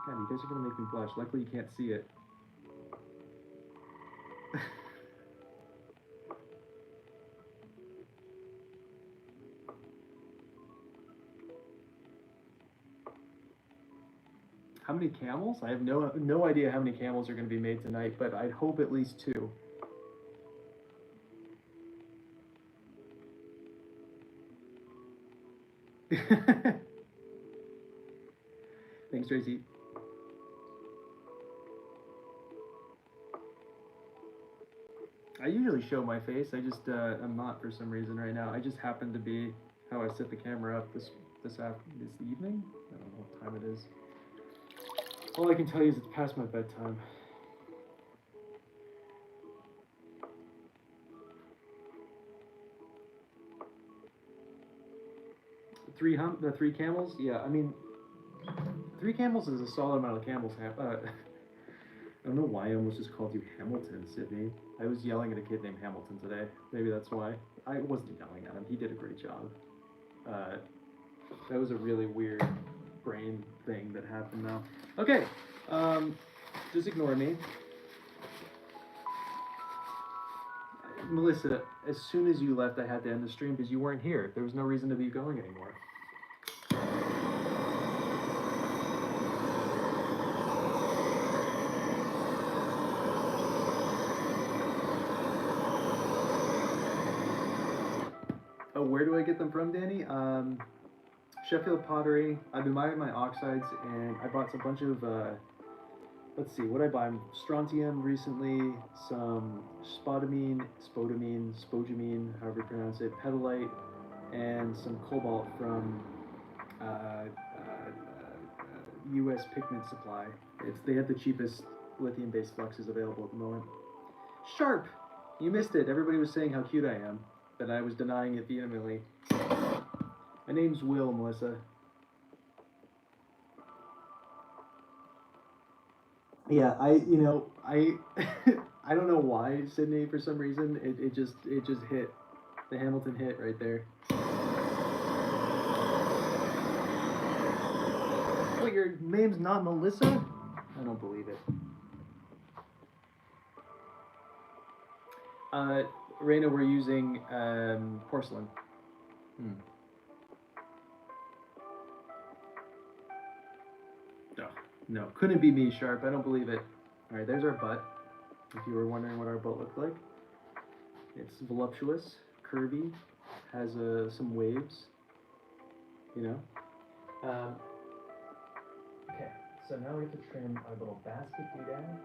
God, you guys are gonna make me blush. Luckily you can't see it. How many camels? I have no idea how many camels are going to be made tonight, but I'd hope at least 2. Thanks, Tracy. I usually show my face. I just I'm not for some reason right now. I just happen to be how I set the camera up this evening. I don't know what time it is. All I can tell you is it's past my bedtime. The 3 camels? Yeah, I mean, 3 camels is a solid amount of camels. I don't know why I almost just called you Hamilton, Sydney. I was yelling at a kid named Hamilton today. Maybe that's why. I wasn't yelling at him. He did a great job. That was a really weird brain thing that happened now. Okay, just ignore me. Melissa, as soon as you left, I had to end the stream because you weren't here. There was no reason to be going anymore. Oh, where do I get them from, Danny? Sheffield Pottery. I've been buying my oxides, and I bought a bunch of, let's see, what did I buy? Strontium recently, some spodumene, however you pronounce it, pedalite, and some cobalt from U.S. Pigment Supply. They have the cheapest lithium-based fluxes available at the moment. Sharp! You missed it. Everybody was saying how cute I am, but I was denying it vehemently. My name's Will, Melissa. Yeah, I don't know why, Sydney, for some reason, it just hit. The Hamilton hit right there. your name's not Melissa? I don't believe it. Raina, we're using porcelain. Oh, no, couldn't be me, Sharp. I don't believe it. All right, there's our butt. If you were wondering what our butt looked like, it's voluptuous, curvy, has some waves. You know. Okay, so now we have to trim our little basket down.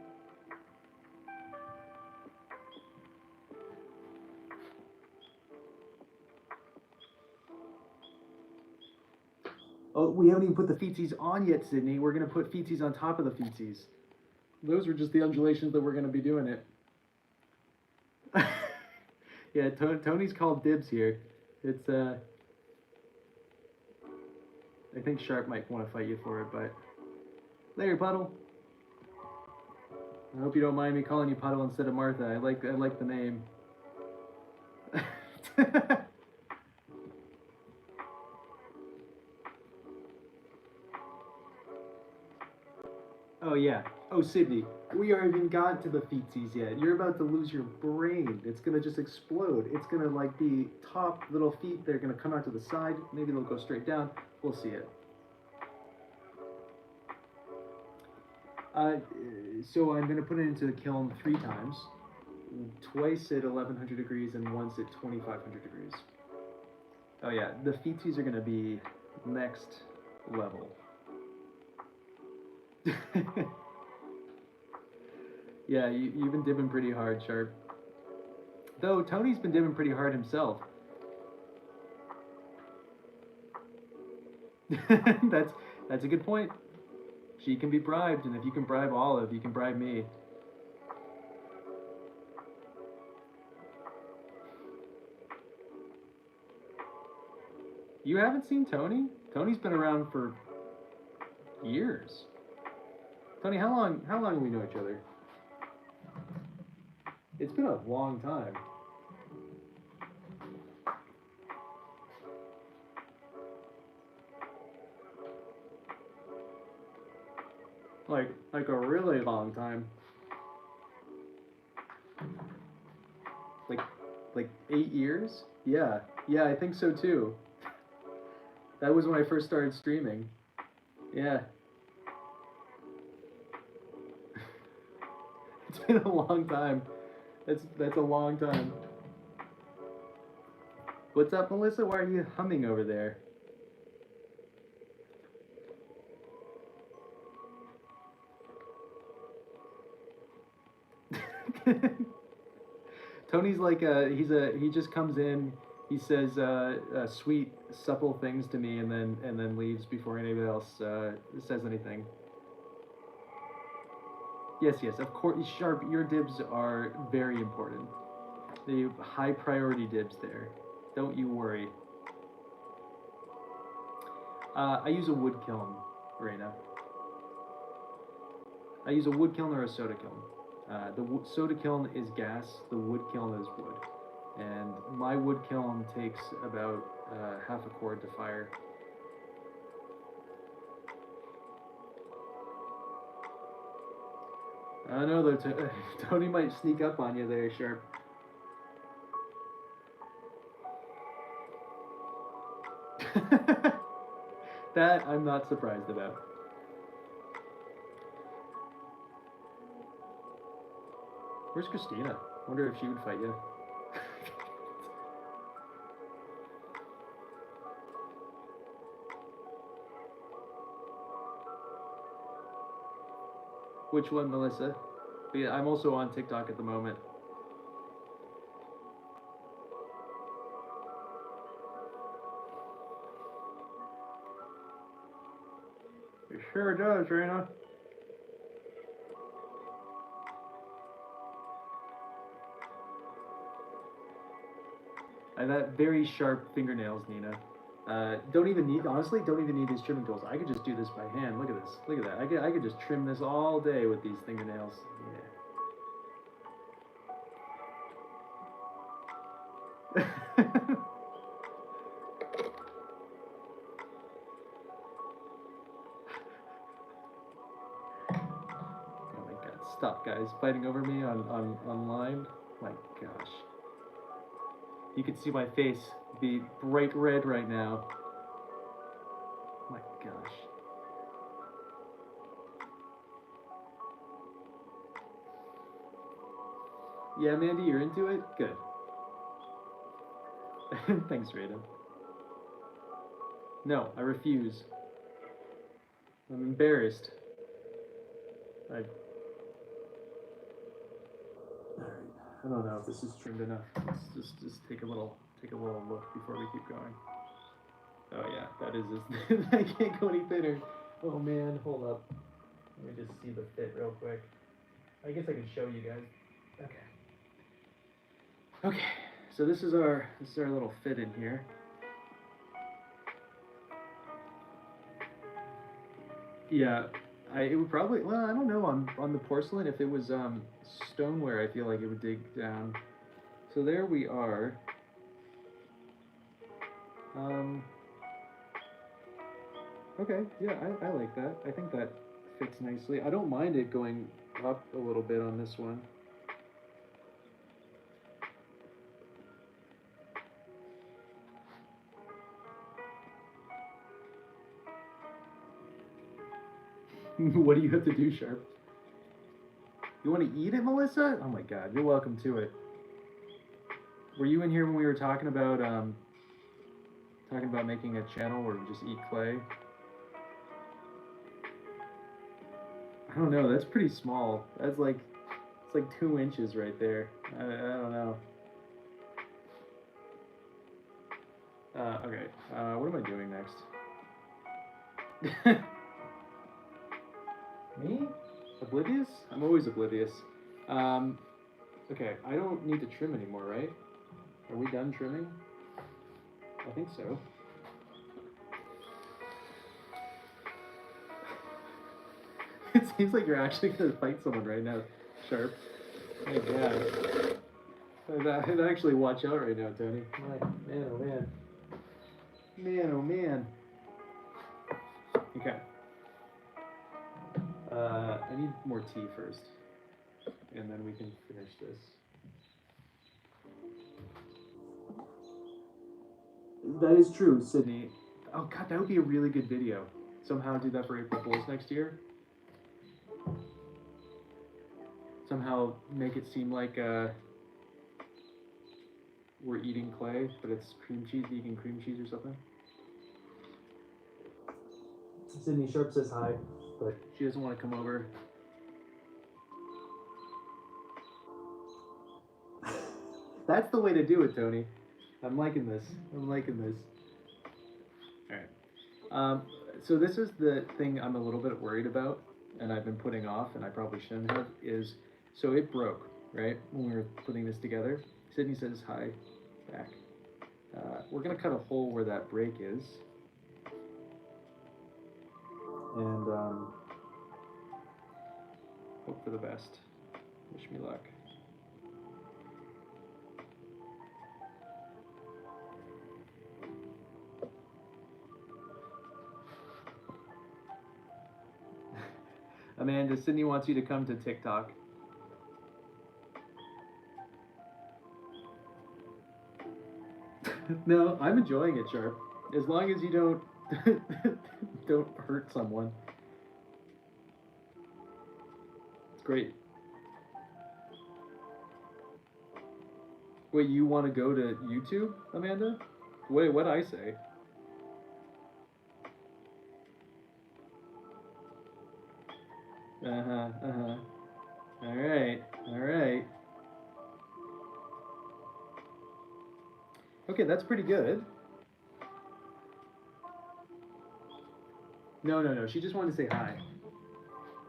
Oh, we haven't even put the feetsies on yet, Sydney. We're going to put feetsies on top of the feetsies. Those were just the undulations that we're going to be doing it. Yeah, Tony's called dibs here. It's, I think Sharp might want to fight you for it, but... Later, Puddle. I hope you don't mind me calling you Puddle instead of Martha. I like the name. Oh yeah. Oh Sydney, we haven't even gotten to the feetsies yet. You're about to lose your brain. It's gonna just explode. It's gonna like be top little feet. They're gonna come out to the side. Maybe they'll go straight down. We'll see it. So I'm gonna put it into the kiln 3 times, twice at 1100 degrees and once at 2500 degrees. Oh yeah, the feetsies are gonna be next level. Yeah, you've been dipping pretty hard, Sharp. Though Tony's been dipping pretty hard himself. That's a good point. She can be bribed, and if you can bribe Olive, you can bribe me. You haven't seen Tony? Tony's been around for years. Tony, how long do we know each other? It's been a long time. Like a really long time. Like 8 years? Yeah, I think so too. That was when I first started streaming. Yeah. It's been a long time. That's a long time. What's up, Melissa? Why are you humming over there? Tony's like he just comes in, he says sweet supple things to me and then leaves before anybody else says anything. Yes, of course, Sharp, your dibs are very important. The high priority dibs there. Don't you worry. I use a wood kiln, Reina. I use a wood kiln or a soda kiln. The soda kiln is gas, the wood kiln is wood. And my wood kiln takes about half a cord to fire. I don't know though, Tony might sneak up on you there, Sharp. That I'm not surprised about. Where's Christina? Wonder if she would fight you. Which one, Melissa? But yeah, I'm also on TikTok at the moment. It sure does, Raina. And that very sharp fingernails, Nina. Don't even need these trimming tools. I could just do this by hand. Look at this. Look at that. I could just trim this all day with these fingernails. Yeah. stop, guys, fighting over me on online. My gosh. You can see my face be bright red right now. My gosh. Yeah, Mandy, you're into it? Good. Thanks, Rita. No, I refuse. I'm embarrassed. Alright. I don't know if this is trimmed enough. Let's just take a little look before we keep going. Oh yeah, that is this. I can't go any thinner. Oh man, hold up. Let me just see the fit real quick. I guess I can show you guys. Okay. Okay. So this is our little fit in here. Yeah, it would probably, well, I don't know, on the porcelain, if it was stoneware, I feel like it would dig down. So there we are. Okay, yeah, I like that. I think that fits nicely. I don't mind it going up a little bit on this one. What do you have to do, Sharp? You want to eat it, Melissa? Oh my God, you're welcome to it. Were you in here when we were talking about making a channel where we just eat clay? I don't know. That's pretty small. That's like, it's like 2 inches right there. I don't know. Okay. What am I doing next? Me? Oblivious? I'm always oblivious. Okay, I don't need to trim anymore, right? Are we done trimming? I think so. It seems like you're actually gonna fight someone right now, Sharp. My God. I'd actually watch out right now, Tony. Man, oh man. Man, oh man. Okay. I need more tea first, and then we can finish this. That is true, Sydney. Oh God, that would be a really good video. Somehow do that for April Fools next year. Somehow make it seem like we're eating clay, but it's cream cheese, vegan cream cheese or something. Sydney Sharp says hi, but she doesn't want to come over. That's the way to do it, Tony. I'm liking this. I'm liking this. All right. So this is the thing I'm a little bit worried about, and I've been putting off, and I probably shouldn't have, is, so it broke, right, when we were putting this together. Sydney says hi back. We're going to cut a hole where that break is. And hope for the best. Wish me luck. Amanda, Sydney wants you to come to TikTok. No, I'm enjoying it, Sharp. As long as you don't hurt someone. It's great. Wait, you want to go to YouTube, Amanda? Wait, what'd I say? Alright. Okay, that's pretty good. No, she just wanted to say hi.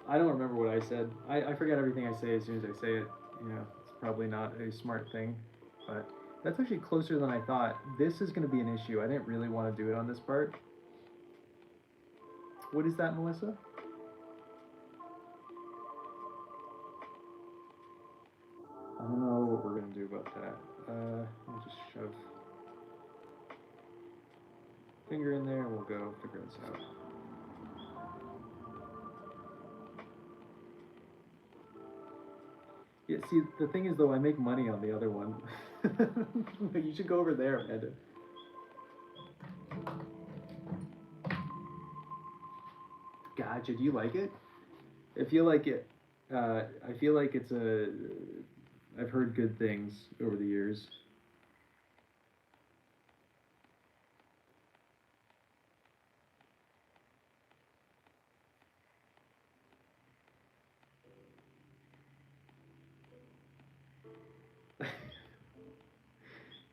I don't remember what I said. I forget everything I say as soon as I say it. You know, it's probably not a smart thing, but that's actually closer than I thought. This is going to be an issue. I didn't really want to do it on this part. What is that, Melissa? I don't know what we're going to do about that. I'll just shove finger in there and we'll go figure this out. Yeah, see, the thing is though, I make money on the other one. You should go over there, Amanda. Gotcha. Do you like it? I feel like it. I feel like it's a. I've heard good things over the years.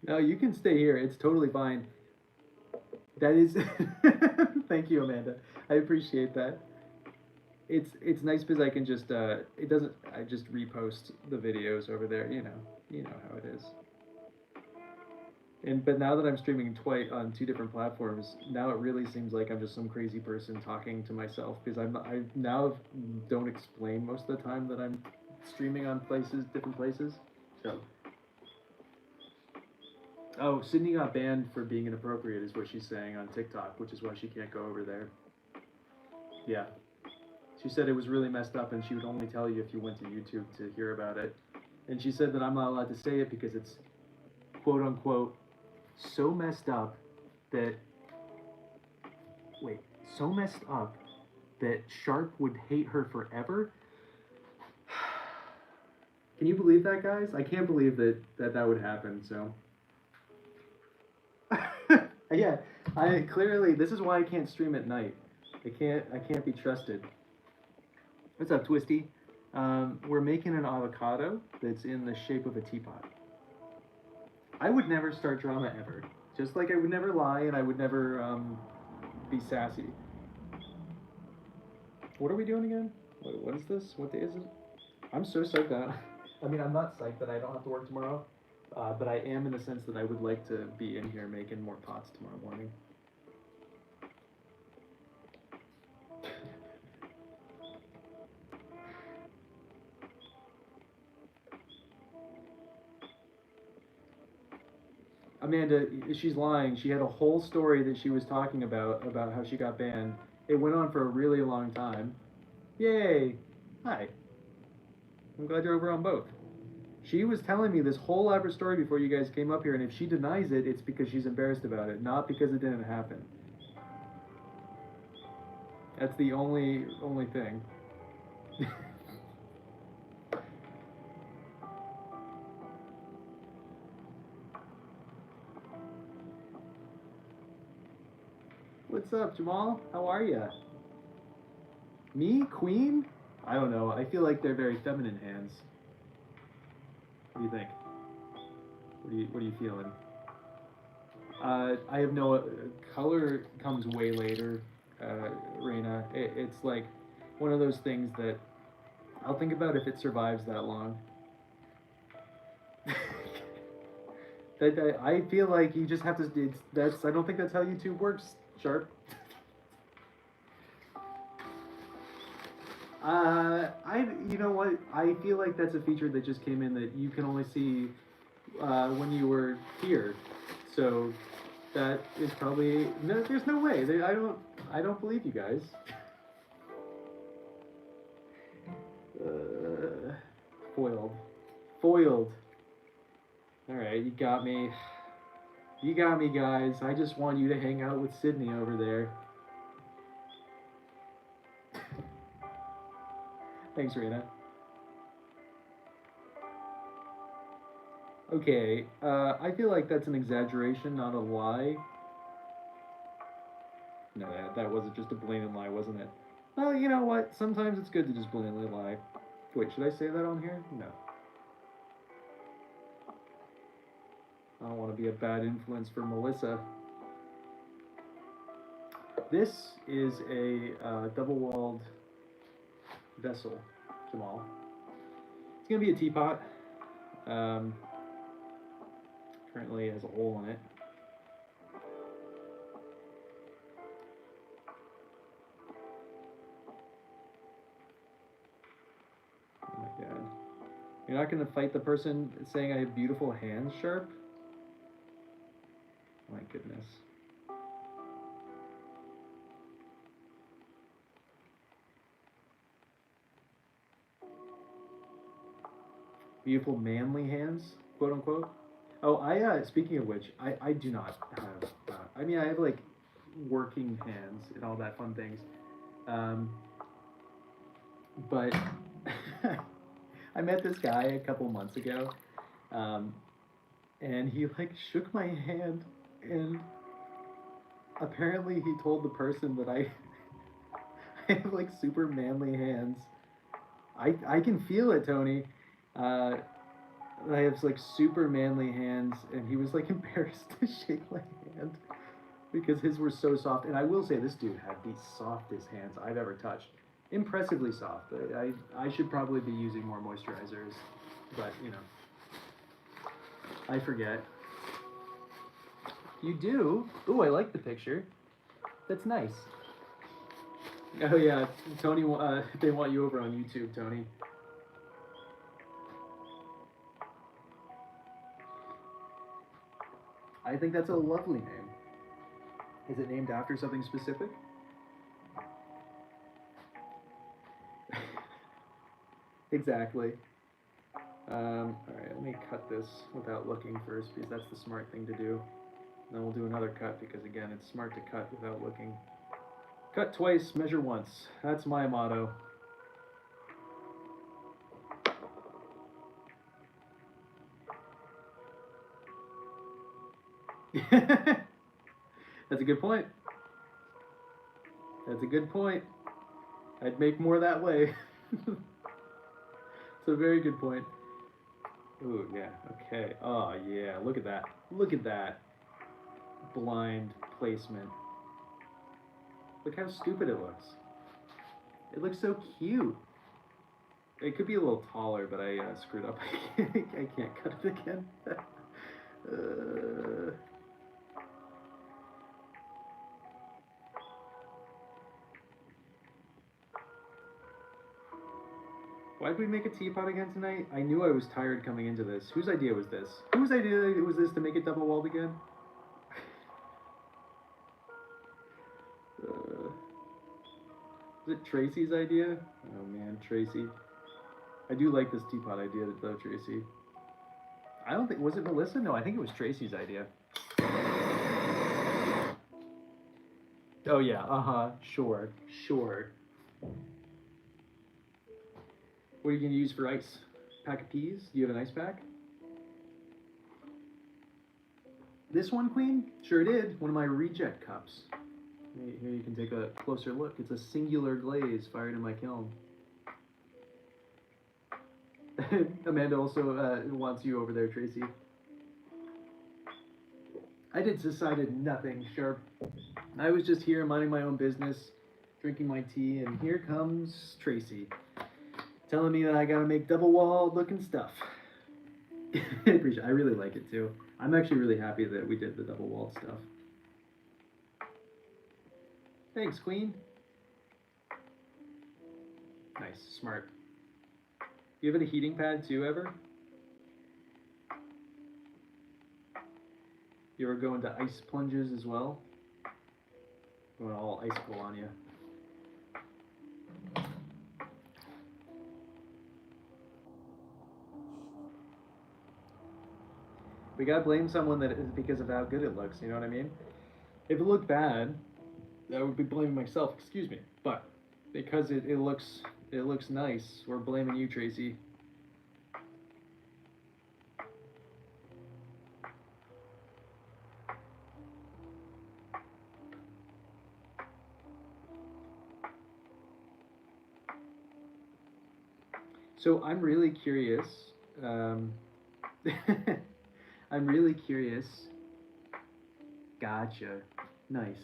No, you can stay here. It's totally fine. That is. Thank you, Amanda. I appreciate that. It's nice because I can just it doesn't I just repost the videos over there. You know how it is. And but now that I'm streaming twice on two different platforms, now it really seems like I'm just some crazy person talking to myself because I now don't explain most of the time that I'm streaming on different places. So, oh, Sydney got banned for being inappropriate, is what she's saying on TikTok, which is why she can't go over there. Yeah, she said it was really messed up, and she would only tell you if you went to YouTube to hear about it. And she said that I'm not allowed to say it because it's quote unquote so messed up that wait, so messed up that Sharp would hate her forever. Can you believe that, guys? I can't believe that would happen. So, yeah, I clearly this is why I can't stream at night. I can't be trusted. What's up, Twisty? We're making an avocado that's in the shape of a teapot. I would never start drama ever. Just like I would never lie and I would never be sassy. What are we doing again? What is this? What day is it? I'm so psyched out. I mean, I'm not psyched that I don't have to work tomorrow, but I am in the sense that I would like to be in here making more pots tomorrow morning. Amanda, she's lying. She had a whole story that she was talking about how she got banned. It went on for a really long time. Yay! Hi. I'm glad you're over on both. She was telling me this whole elaborate story before you guys came up here, and if she denies it, it's because she's embarrassed about it, not because it didn't happen. That's the only thing. What's up, Jamal? How are ya? Me, Queen? I don't know. I feel like they're very feminine hands. What do you think? What are you feeling? I have no color comes way later, Reina. It's like one of those things that I'll think about if it survives that long. I feel like you just have to. That's I don't think that's how YouTube works, Sharp. You know what? I feel like that's a feature that just came in that you can only see when you were here. So that is probably no. There's no way. I don't believe you guys. Foiled. Foiled. All right, you got me. You got me, guys. I just want you to hang out with Sydney over there. Thanks, Rena. Okay, I feel like that's an exaggeration, not a lie. No, that wasn't just a blatant lie, wasn't it? Well, you know what? Sometimes it's good to just blatantly lie. Wait, should I say that on here? No. I don't want to be a bad influence for Melissa. This is a double-walled vessel, Jamal. It's going to be a teapot. Currently has a hole in it. Oh my god. You're not going to fight the person saying I have beautiful hands, Sharp? My goodness. beautiful manly hands, quote unquote. Oh, speaking of which, I do not have. I mean, I have like working hands and all that fun things. Um, but I met this guy a couple months ago, um, and he like shook my hand, and apparently he told the person that I have like super manly hands. I can feel it, Tony. Uh, I have like super manly hands, and he was like embarrassed to shake my hand because his were so soft. And I will say, this dude had the softest hands I've ever touched. Impressively soft. I should probably be using more moisturizers, but you know, I forget. You do? Ooh, I like the picture. That's nice. Oh yeah, Tony. They want you over on YouTube, Tony. I think that's a lovely name. Is it named after something specific? Exactly. All right, let me cut this without looking first because that's the smart thing to do. Then we'll do another cut because again, it's smart to cut without looking. Cut twice, measure once. That's my motto. That's a good point. That's a good point. I'd make more that way. It's a very good point. Ooh, yeah, okay. Oh, yeah, look at that. Look at that. Blind placement. Look how stupid it looks. It looks so cute. It could be a little taller, but I screwed up. I can't cut it again. Why did we make a teapot again tonight? I knew I was tired coming into this. Whose idea was this? Whose idea was this to make it double walled again? Was it Tracy's idea? Oh man, Tracy. I do like this teapot idea though, Tracy. I don't think, was it Melissa? No, I think it was Tracy's idea. Oh yeah, sure, sure. What are you gonna use for ice? Pack of peas? Do you have an ice pack? This one, Queen? Sure did. One of my reject cups. Here you can take a closer look. It's a singular glaze fired in my kiln. Amanda also wants you over there, Tracy. I decided nothing, Sharp. I was just here minding my own business, drinking my tea, and here comes Tracy, telling me that I gotta make double-walled looking stuff. I appreciate it. I really like it too. I'm actually really happy that we did the double-walled stuff. Thanks, Queen. Nice, smart. You have a heating pad too, ever? You ever go into ice plunges as well? Going all icicle on you. We gotta blame someone that is because of how good it looks, you know what I mean? If it looked bad, I would be blaming myself, excuse me. But because it looks nice, we're blaming you, Tracy. So I'm really curious. I'm really curious. Gotcha. Nice.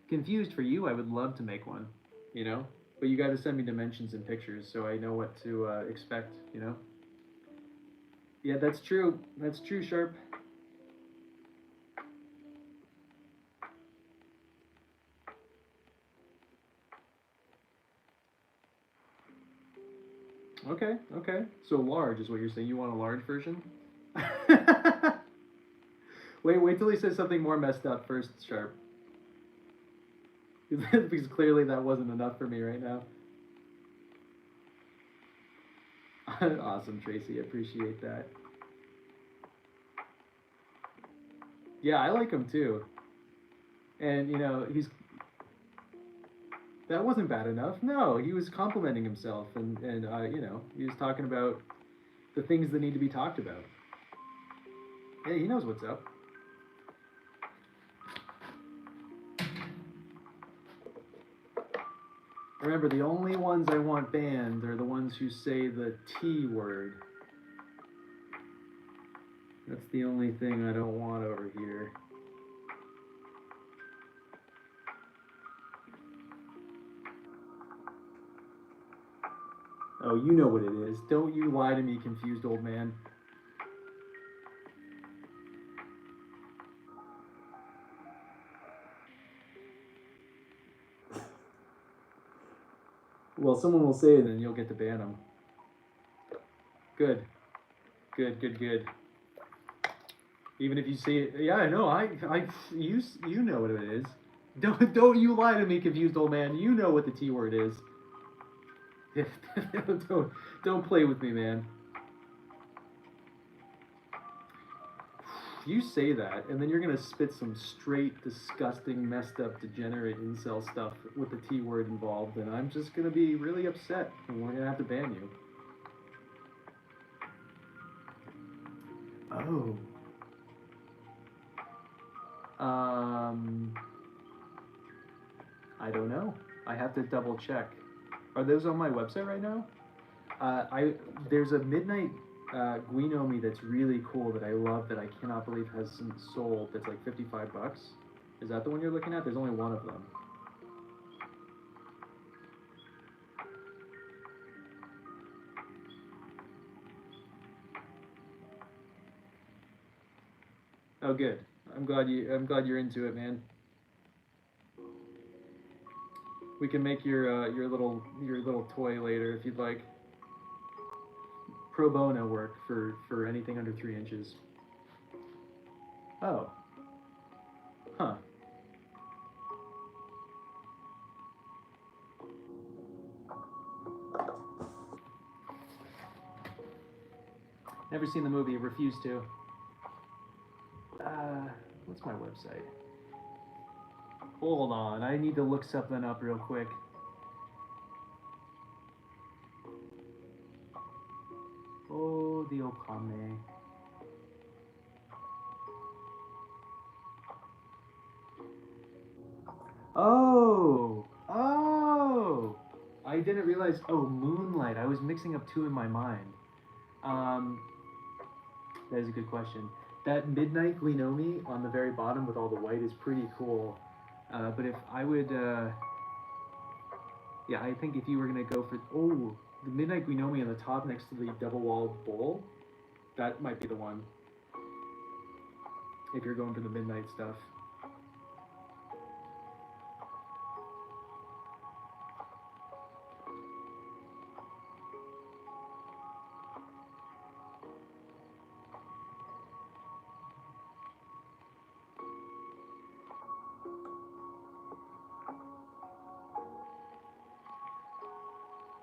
Confused for you, I would love to make one, you know? But you gotta send me dimensions and pictures so I know what to expect, you know? Yeah, that's true. That's true, Sharp. Okay, okay. So large is what you're saying. You want a large version? Wait till he says something more messed up first, Sharp. Because clearly that wasn't enough for me right now. Awesome, Tracy. I appreciate that. Yeah, I like him too. And you know, that wasn't bad enough. No, he was complimenting himself, and you know, he was talking about the things that need to be talked about. Hey, he knows what's up. Remember, the only ones I want banned are the ones who say the T word. That's the only thing I don't want over here. Oh, you know what it is. Don't you lie to me, confused old man. Well, someone will say it and you'll get to ban them. Good. Good, good, good. Even if you say it, yeah, I know. You know what it is. Don't you lie to me, confused old man. You know what the T word is. don't play with me, man. You say that, and then you're gonna spit some straight, disgusting, messed up, degenerate incel stuff with the T word involved, and I'm just gonna be really upset, and we're gonna have to ban you. Oh. I don't know. I have to double check. Are those on my website right now? There's a midnight Guinomi that's really cool that I love that I cannot believe hasn't sold. That's like $55. Is that the one you're looking at? There's only one of them. Oh, good. I'm glad you're into it, man. We can make your little toy later if you'd like. Pro bono work for anything under 3 inches. Oh. Huh. Never seen the movie. Refused to. What's my website? Hold on. I need to look something up real quick. Oh, the Okame. Oh! Oh! I didn't realize. Oh, Moonlight. I was mixing up two in my mind. That is a good question. That Midnight Guinomi on the very bottom with all the white is pretty cool. But if I would, yeah, I think if you were gonna go for the Midnight Guinomi on the top next to the double-walled bowl, that might be the one. If you're going for the midnight stuff.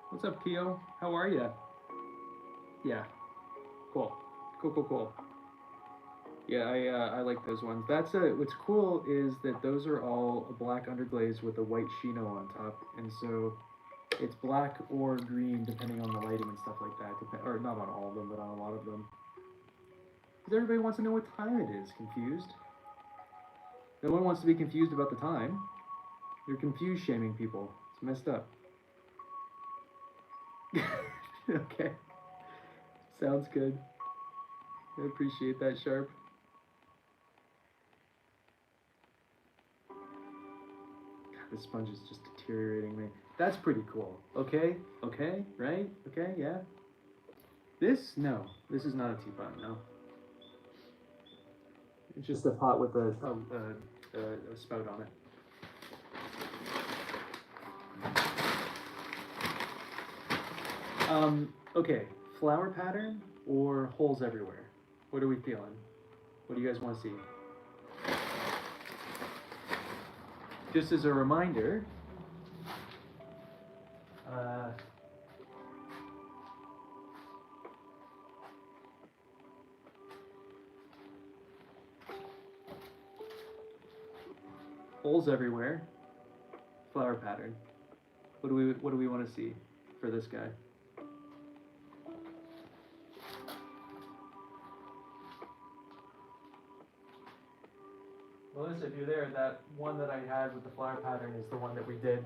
What's up, Keo? How are ya? Yeah. Cool. Cool. Yeah, I like those ones. What's cool is that those are all a black underglaze with a white chino on top, and so it's black or green depending on the lighting and stuff like that. Or not on all of them, but on a lot of them. Because everybody wants to know what time it is. Confused? No one wants to be confused about the time. You're confused shaming people. It's messed up. Okay. Sounds good. I appreciate that, Sharp. God, this sponge is just deteriorating me. That's pretty cool. Okay, right? Okay, yeah. This? No. This is not a teapot, no. It's just a pot with a spout on it. Okay, flower pattern or holes everywhere? What are we feeling? What do you guys want to see? Just as a reminder, Holes everywhere. Flower pattern. What do we want to see for this guy? Melissa, if you're there, that one that I had with the flower pattern is the one that we did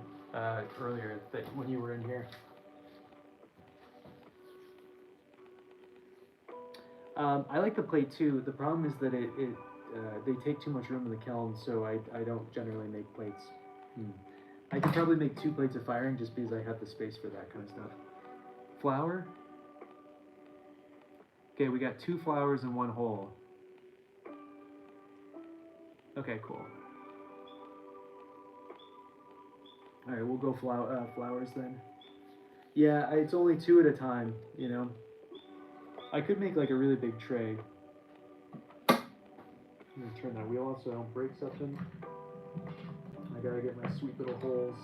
earlier when you were in here. I like the plate too. The problem is that they take too much room in the kiln, so I don't generally make plates. I could probably make 2 plates of firing just because I have the space for that kind of stuff. Flour. Okay, we got 2 flowers and 1 hole. Okay, cool. All right, we'll go flowers then. Yeah, it's only 2 at a time, you know. I could make like a really big tray. I'm gonna turn that wheel off so I don't break something. I gotta get my sweet little holes.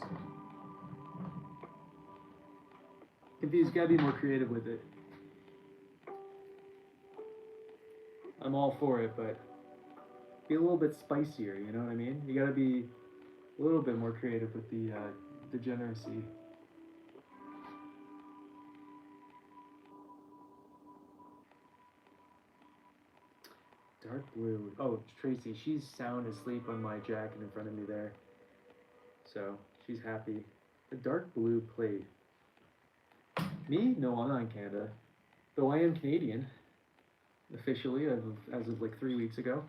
Confused, gotta be more creative with it. I'm all for it, but be a little bit spicier, you know what I mean? You gotta be a little bit more creative with the degeneracy. Dark blue. Oh, Tracy, she's sound asleep on my jacket in front of me there. So, she's happy. A dark blue plate. Me? No, I'm not in Canada. Though I am Canadian. Officially, as of like 3 weeks ago.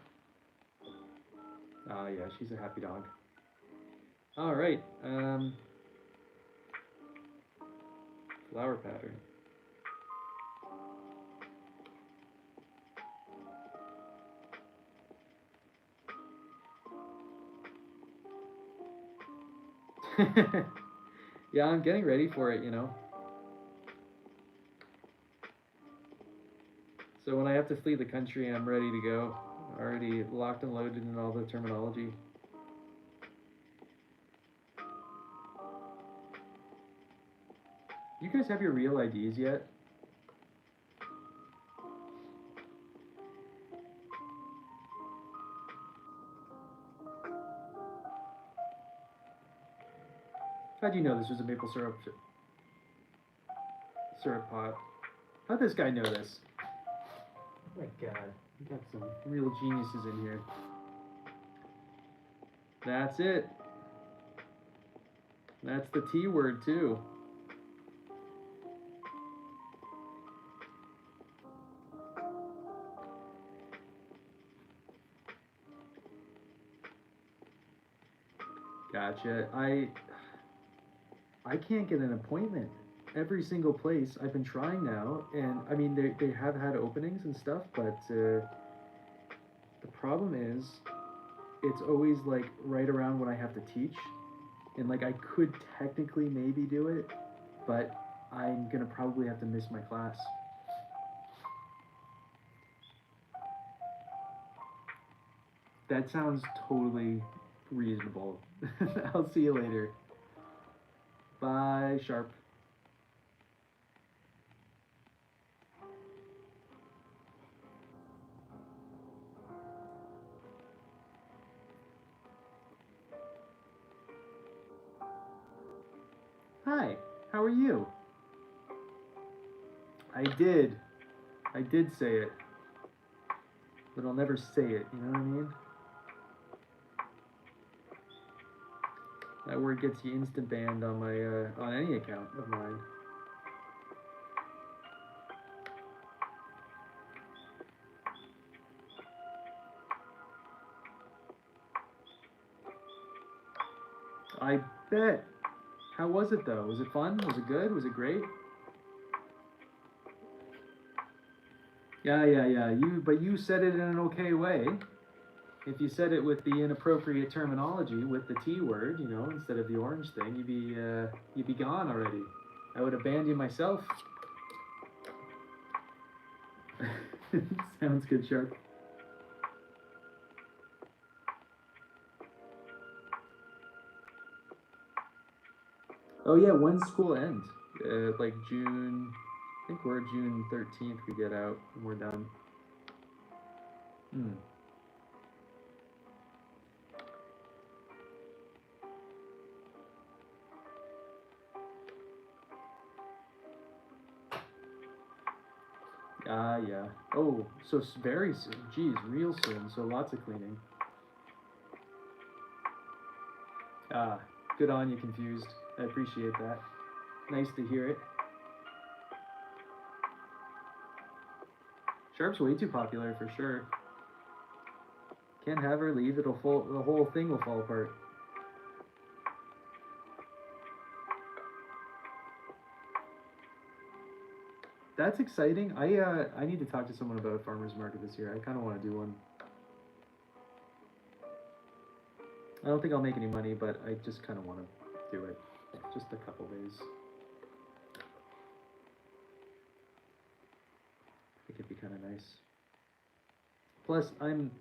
Yeah, she's a happy dog. Alright, flower pattern. Yeah, I'm getting ready for it, you know. So when I have to flee the country, I'm ready to go. Already locked and loaded in all the terminology. You guys have your real IDs yet? How'd you know this was a maple syrup pot? How'd this guy know this? Oh my god, we got some real geniuses in here. That's it. That's the T word too. Gotcha. I can't get an appointment. Every single place I've been trying now, and I mean they have had openings and stuff, but the problem is it's always like right around when I have to teach, and like I could technically maybe do it, but I'm gonna probably have to miss my class. That sounds totally reasonable. I'll see you later. Bye, Sharp. Hi, how are you? I did say it, but I'll never say it, you know what I mean? That word gets you instant banned on my on any account of mine. I bet. How was it though? Was it fun? Was it good? Was it great? Yeah. But you said it in an okay way. If you said it with the inappropriate terminology, with the T word, you know, instead of the orange thing, you'd be gone already. I would have banned you myself. Sounds good, Sharp. Oh yeah, when's school end? Like June. I think we're June 13th. We get out and we're done. Ah, yeah. Oh, so very soon. Geez, real soon. So lots of cleaning. Ah, good on you, Confused. I appreciate that. Nice to hear it. Sharp's way too popular for sure. Can't have her leave. It'll fall. The whole thing will fall apart. That's exciting. I need to talk to someone about a farmer's market this year. I kind of want to do one. I don't think I'll make any money, but I just kind of want to do it. Just a couple days. I think it'd be kind of nice. Plus, I'm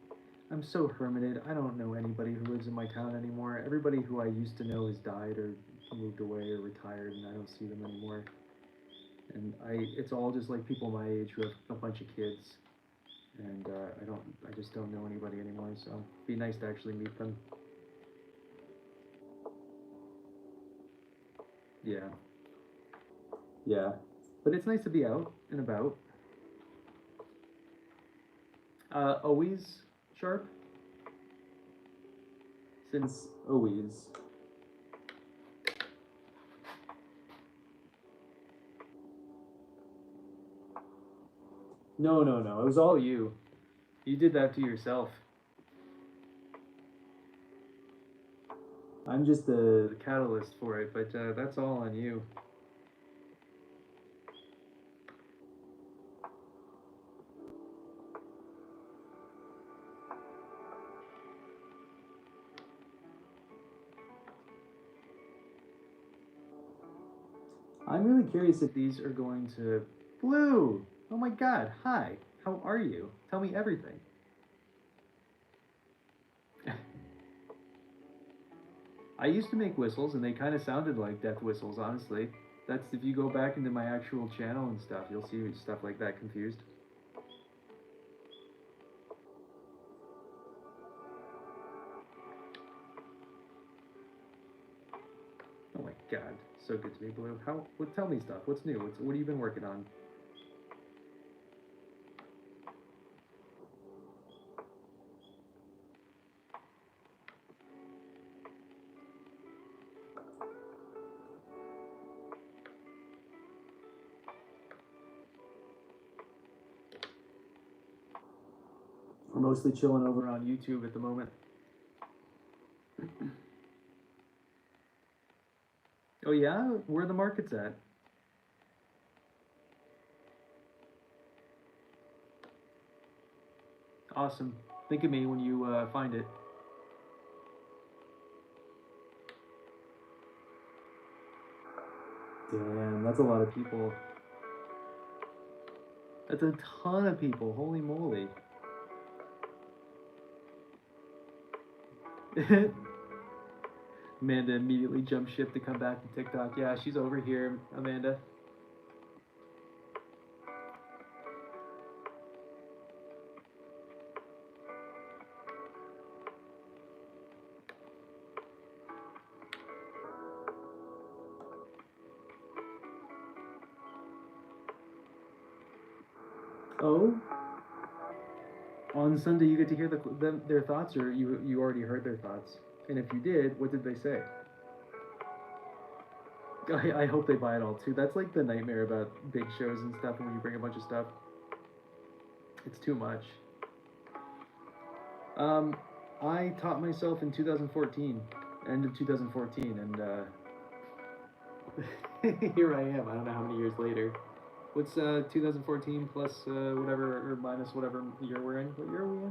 so hermited. I don't know anybody who lives in my town anymore. Everybody who I used to know has died or moved away or retired, and I don't see them anymore. And it's all just like people my age who have a bunch of kids, and I just don't know anybody anymore. So it'd be nice to actually meet them. Yeah, yeah, but it's nice to be out and about. Always sharp, since always. No, no, no. It was all you. You did that to yourself. I'm just the catalyst for it, but that's all on you. I'm really curious if these are going to. Blue! Oh my god, hi. How are you? Tell me everything. I used to make whistles, and they kind of sounded like death whistles, honestly. That's if you go back into my actual channel and stuff, you'll see stuff like that confused. Oh my god, so good to be Blue. Tell me stuff. What's new? What have you been working on? We're mostly chilling over on YouTube at the moment. Oh yeah? Where are the markets at? Awesome. Think of me when you find it. Damn, that's a lot of people. That's a ton of people. Holy moly. Amanda immediately jumped ship to come back to TikTok. Yeah, she's over here, Amanda. Oh, on Sunday you get to hear their thoughts, or you already heard their thoughts. And if you did, what did they say? I hope they buy it all too. That's like the nightmare about big shows and stuff. And when you bring a bunch of stuff, it's too much. Um, I taught myself in 2014, end of 2014, and here I am. I don't know how many years later. What's 2014 plus whatever or minus whatever year we're in? What year are we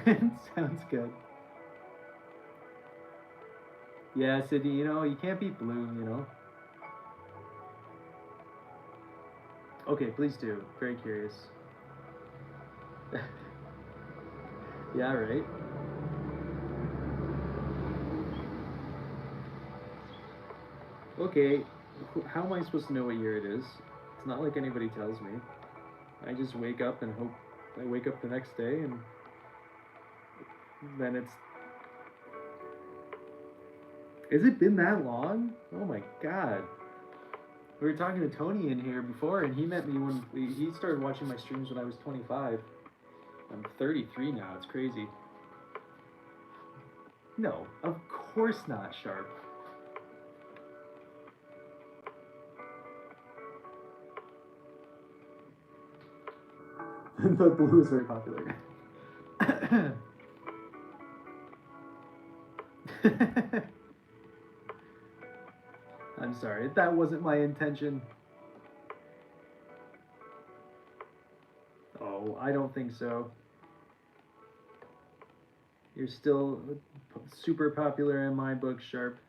in? Sounds good. Yeah, Sydney, you can't beat Blue, Okay, please do. Very curious. Yeah, right? Okay, how am I supposed to know what year it is? It's not like anybody tells me. I just wake up and hope. I wake up the next day and then it's. Has it been that long? Oh my god. We were talking to Tony in here before, and he met me when he started watching my streams when I was 25. I'm 33 now. It's crazy. No, of course not, Sharp. The blue is very popular. I'm sorry, that wasn't my intention. Oh, I don't think so. You're still super popular in my book, Sharp.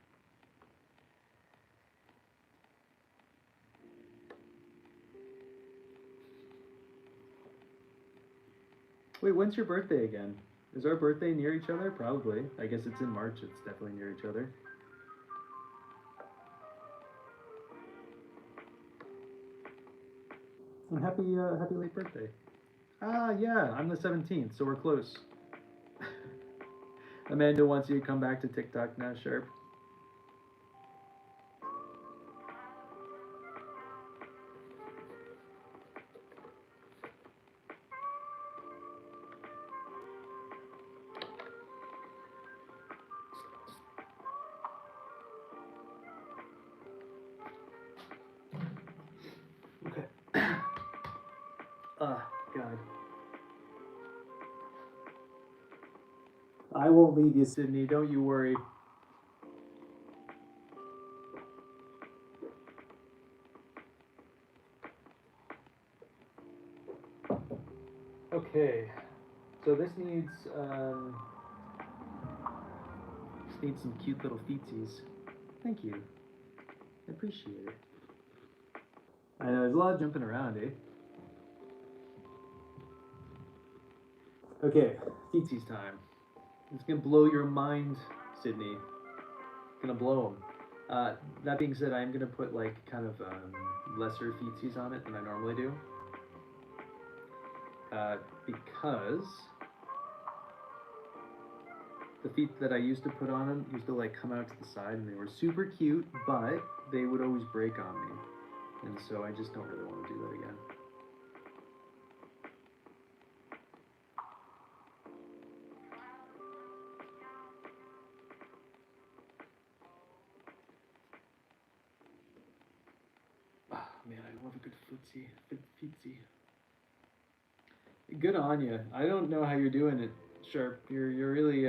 Wait, when's your birthday again? Is our birthday near each other? Probably. I guess it's in March. It's definitely near each other. And happy late birthday. Ah, yeah, I'm the 17th, so we're close. Amanda wants you to come back to TikTok now, Sharp. Okay. God. I won't leave you, Sydney. Don't you worry. Okay. So this needs some cute little feetsies. Thank you. I appreciate it. I know there's a lot of jumping around, eh? Okay, feetsies time. It's gonna blow your mind, Sydney. It's gonna blow them. That being said, I'm gonna put like kind of lesser feetsies on it than I normally do. Because the feet that I used to put on them used to like come out to the side and they were super cute, but they would always break on me. And so I just don't really want to do that again. Oh man, I love a good feetsy. Good on you. I don't know how you're doing it, Sharp. You're really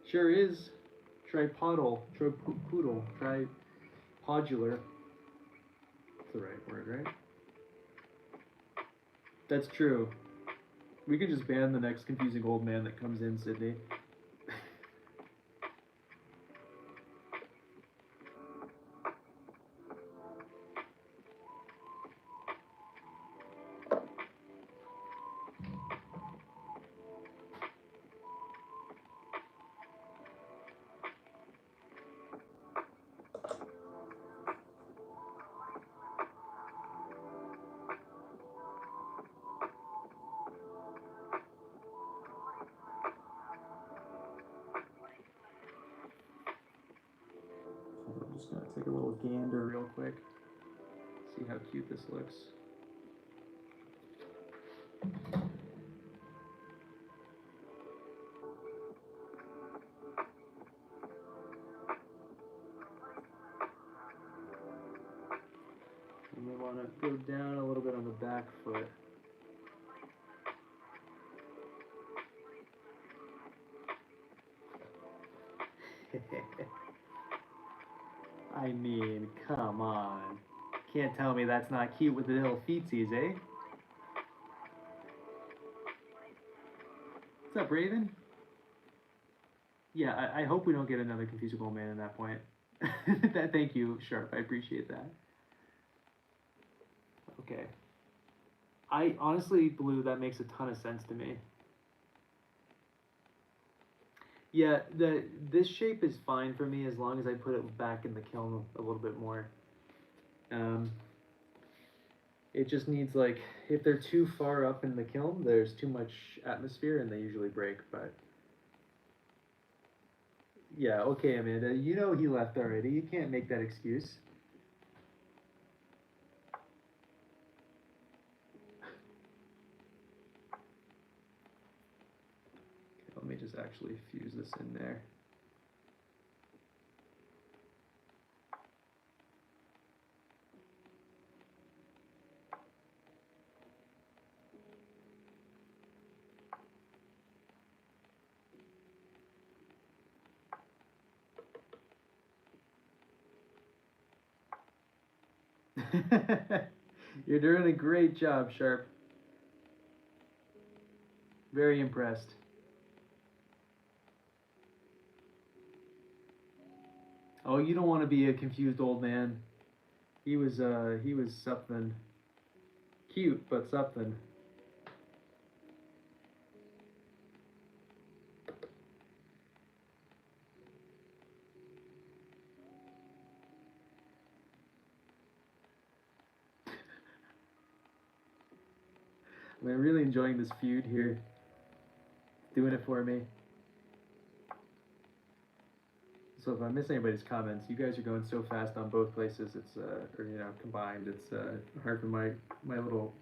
sure is tripodal, tripoodle, tripodular. That's the right word, right? That's true. We could just ban the next confusing old man that comes in, Sydney. I'm just gonna take a little gander real quick. See how cute this looks. And we want to go down a little bit on the back foot. I mean, come on. Can't tell me that's not cute with the little feetsies, eh? What's up, Raven? Yeah, I hope we don't get another confusing old man at that point. Thank you, Sharp. I appreciate that. Okay. I honestly, Blue, that makes a ton of sense to me. Yeah, this shape is fine for me as long as I put it back in the kiln a little bit more. It just needs like, if they're too far up in the kiln, there's too much atmosphere and they usually break, but Yeah, okay, Amanda. You know he left already. You can't make that excuse. Okay, let me just actually fuse this in there. You're doing a great job, Sharp. Very impressed. Oh, you don't want to be a confused old man. He was something cute, but something. I'm really enjoying this feud here. Doing it for me. So if I miss anybody's comments, you guys are going so fast on both places. It's or you know combined. It's hard for my little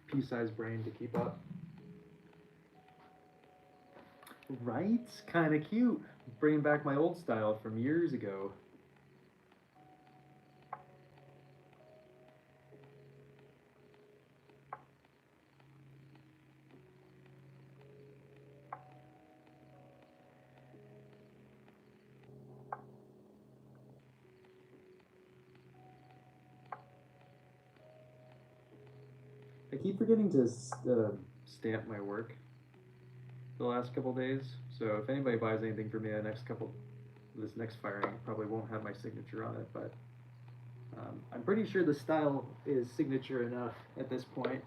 pea-sized brain to keep up. Right? Kind of cute. Bringing back my old style from years ago. I keep forgetting to stamp my work the last couple days. So if anybody buys anything from me this next firing, it probably won't have my signature on it. But I'm pretty sure the style is signature enough at this point.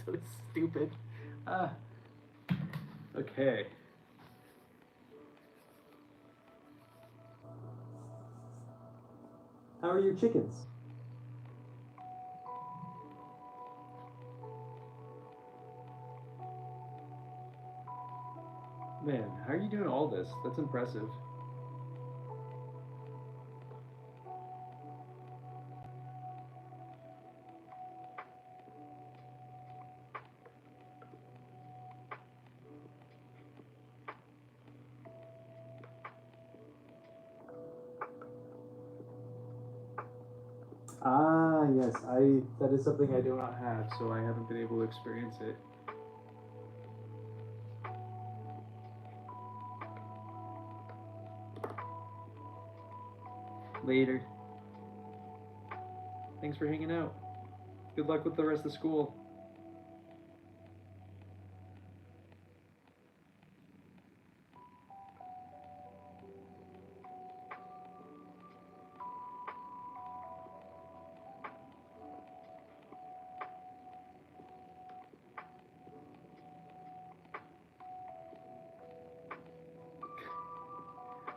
So stupid. Ah, okay. How are your chickens? Man, how are you doing all this? That's impressive. Ah, yes, I that is something I do not have, so I haven't been able to experience it. Later. Thanks for hanging out. Good luck with the rest of school.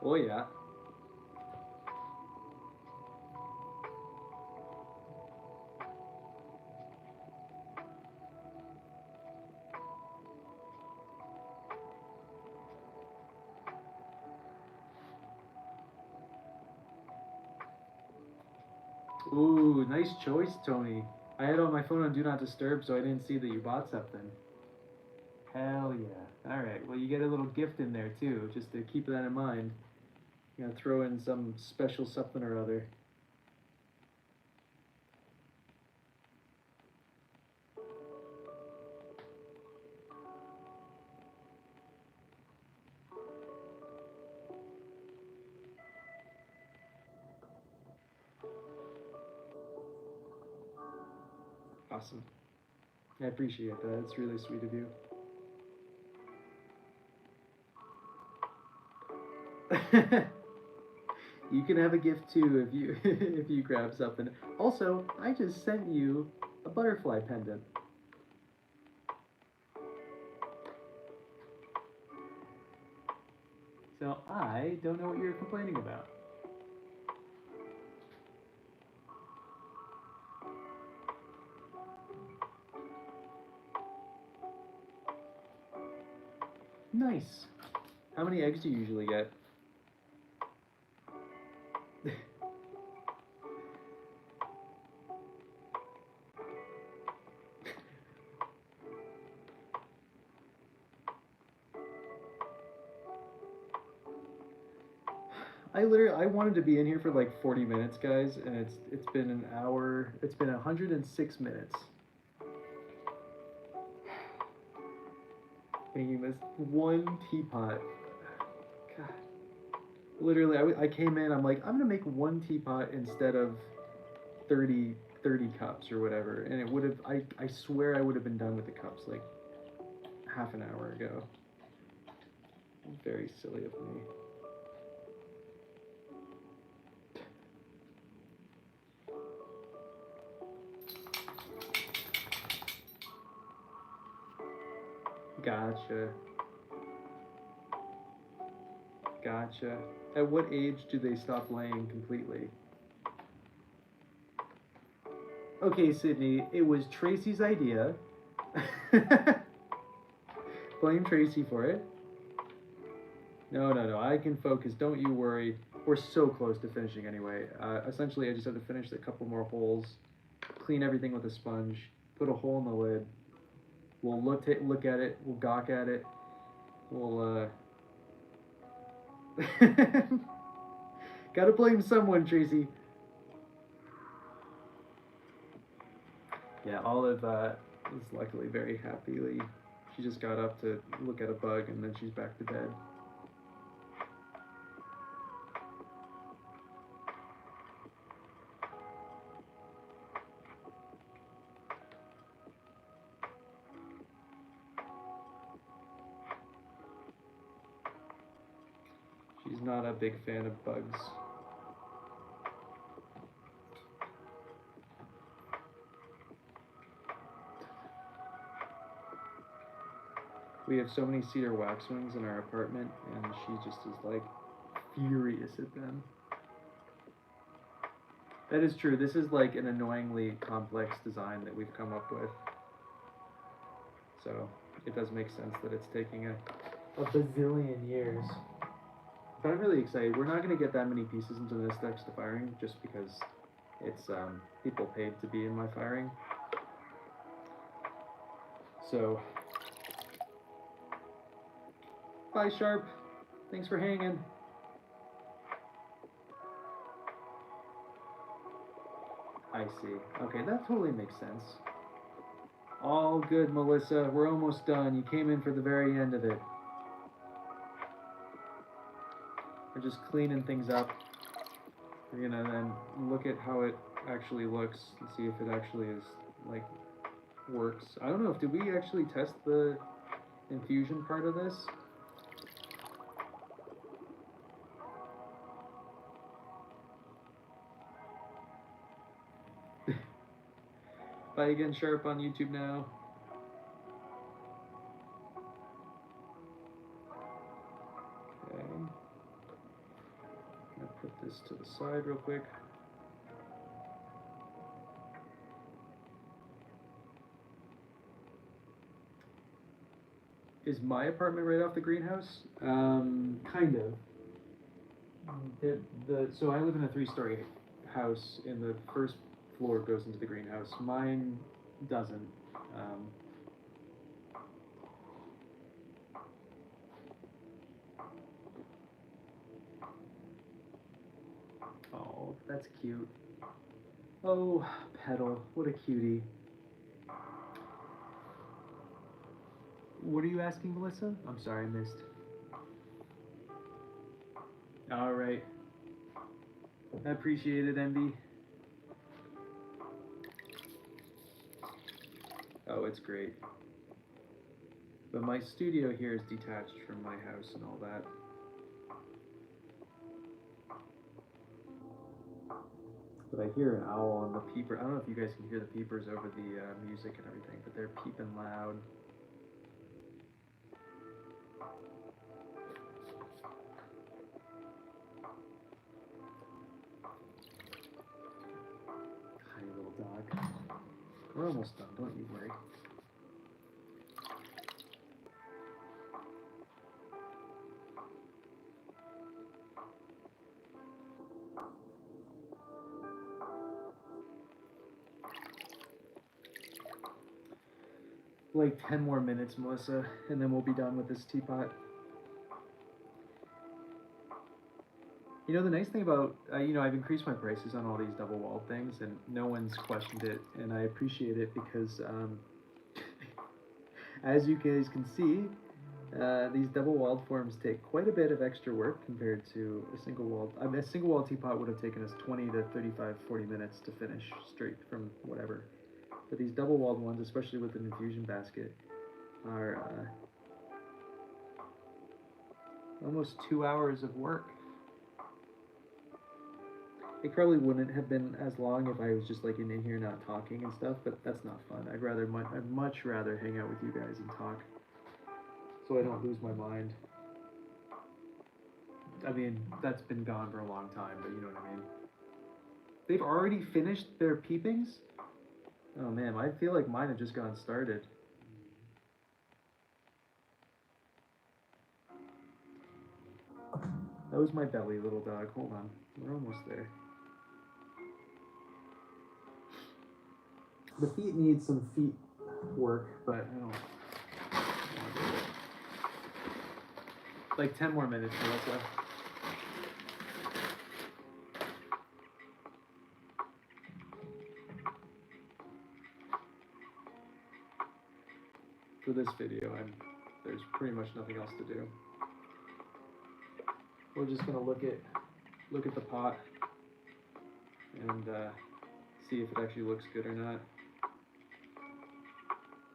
Oh yeah. Ooh, nice choice, Tony. I had on my phone on Do Not Disturb, so I didn't see that you bought something. Hell yeah. Alright, well, you get a little gift in there too, just to keep that in mind. You know, throw in some special something or other. Awesome. I appreciate that. It's really sweet of you. You can have a gift too if you if you grab something. Also, I just sent you a butterfly pendant. So I don't know what you're complaining about. Nice. How many eggs do you usually get? I wanted to be in here for like 40 minutes, guys, and it's been an hour. It's been 106 minutes. Making this one teapot. God. Literally, I came in, I'm like, I'm gonna make one teapot instead of 30 cups or whatever, and it would have, I swear I would have been done with the cups like half an hour ago. Very silly of me. Gotcha. Gotcha. At what age do they stop laying completely? Okay, Sydney, it was Tracy's idea. Blame Tracy for it. No, I can focus. Don't you worry. We're so close to finishing anyway. Essentially, I just have to finish a couple more holes, clean everything with a sponge, put a hole in the lid. We'll look at it. We'll gawk at it. We'll Gotta blame someone, Tracy. Yeah, Olive is luckily very happily. She just got up to look at a bug and then she's back to bed. She's not a big fan of bugs. We have so many cedar waxwings in our apartment, and she just is like furious at them. That is true. This is like an annoyingly complex design that we've come up with. So it does make sense that it's taking a bazillion years. But I'm really excited. We're not going to get that many pieces into this next firing just because it's people paid to be in my firing. So, bye Sharp. Thanks for hanging. I see. Okay, that totally makes sense. All good, Melissa. We're almost done. You came in for the very end of it. We're just cleaning things up. We're gonna then look at how it actually looks and see if it actually is, like, works. I don't know, did we actually test the infusion part of this? Bye again, Sharp, on YouTube now. Okay. I'm gonna put this to the side real quick. Is my apartment right off the greenhouse? Kind of. So I live in a 3-story house, and the first floor goes into the greenhouse. Mine doesn't. Oh, that's cute. Oh, Petal, what a cutie. What are you asking, Melissa? I'm sorry, I missed. All right. I appreciate it, Envy. Oh, it's great. But my studio here is detached from my house and all that. But I hear an owl and the peeper. I don't know if you guys can hear the peepers over the music and everything, but they're peeping loud. Hi, little dog. We're almost done, don't you worry. like 10 more minutes, Melissa, and then we'll be done with this teapot. You know, the nice thing about, I've increased my prices on all these double-walled things, and no one's questioned it, and I appreciate it because, as you guys can see, these double-walled forms take quite a bit of extra work compared to a single-walled. I mean, a single-walled teapot would have taken us 20 to 35, 40 minutes to finish straight from whatever. But these double-walled ones, especially with an infusion basket, are almost 2 hours of work. It probably wouldn't have been as long if I was just like in here not talking and stuff, but that's not fun. I'd much rather hang out with you guys and talk, so I don't lose my mind. I mean, that's been gone for a long time, but you know what I mean. They've already finished their peepings? Oh man, I feel like mine have just gotten started. That was my belly, little dog. Hold on, we're almost there. The feet need some feet work, but I don't want to do it. Like 10 more minutes, Melissa. For this video, there's pretty much nothing else to do. We're just gonna look at the pot and see if it actually looks good or not.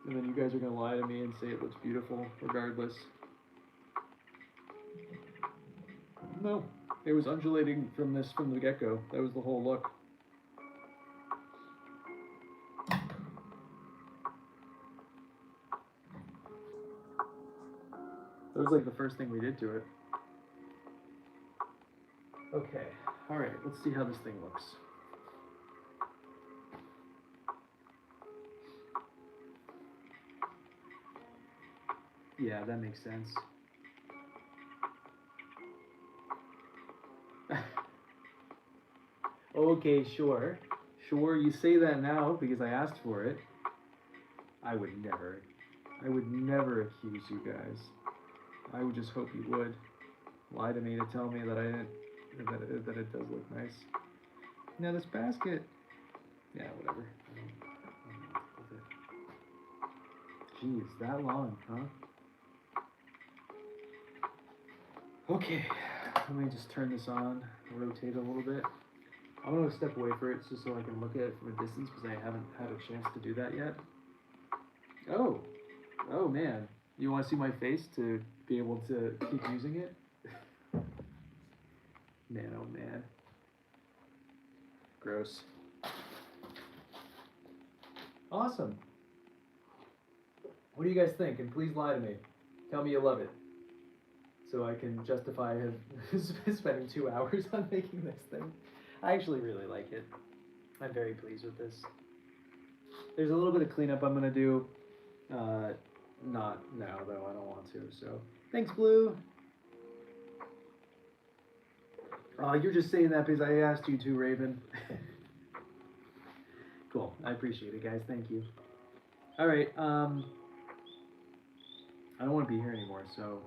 And then you guys are gonna lie to me and say it looks beautiful regardless. No, it was undulating from the get-go. That was the whole look. That was like the first thing we did to it. Okay, alright, let's see how this thing looks. Yeah, that makes sense. Okay, sure. Sure, you say that now because I asked for it. I would never accuse you guys. I would just hope you would lie to me to tell me that that it does look nice. Now this basket, yeah, whatever. Jeez, that long, huh? Okay, let me just turn this on, rotate a little bit. I'm gonna step away for it just so I can look at it from a distance because I haven't had a chance to do that yet. Oh man, you want to see my face to be able to keep using it? Man, oh man. Gross. Awesome. What do you guys think? And please lie to me. Tell me you love it, so I can justify spending 2 hours on making this thing. I actually really like it. I'm very pleased with this. There's a little bit of cleanup I'm gonna do. Not now though, I don't want to, so. Thanks, Blue. You're just saying that because I asked you to, Raven. Cool, I appreciate it, guys, thank you. Alright, I don't want to be here anymore, so,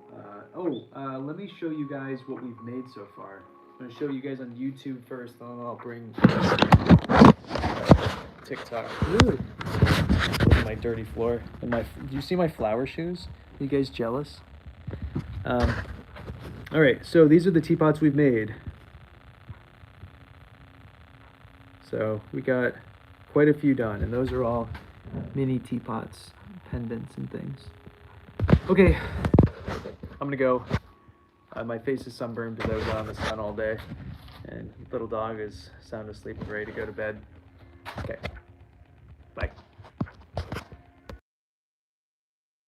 let me show you guys what we've made so far. I'm going to show you guys on YouTube first, then I'll bring TikTok. Ooh. Look at my dirty floor. And do you see my flower shoes? Are you guys jealous? Alright, so these are the teapots we've made. So we got quite a few done, and those are all mini teapots, pendants and things. Okay, I'm gonna go. My face is sunburned because I was out in the sun all day, and little dog is sound asleep and ready to go to bed. Okay, bye.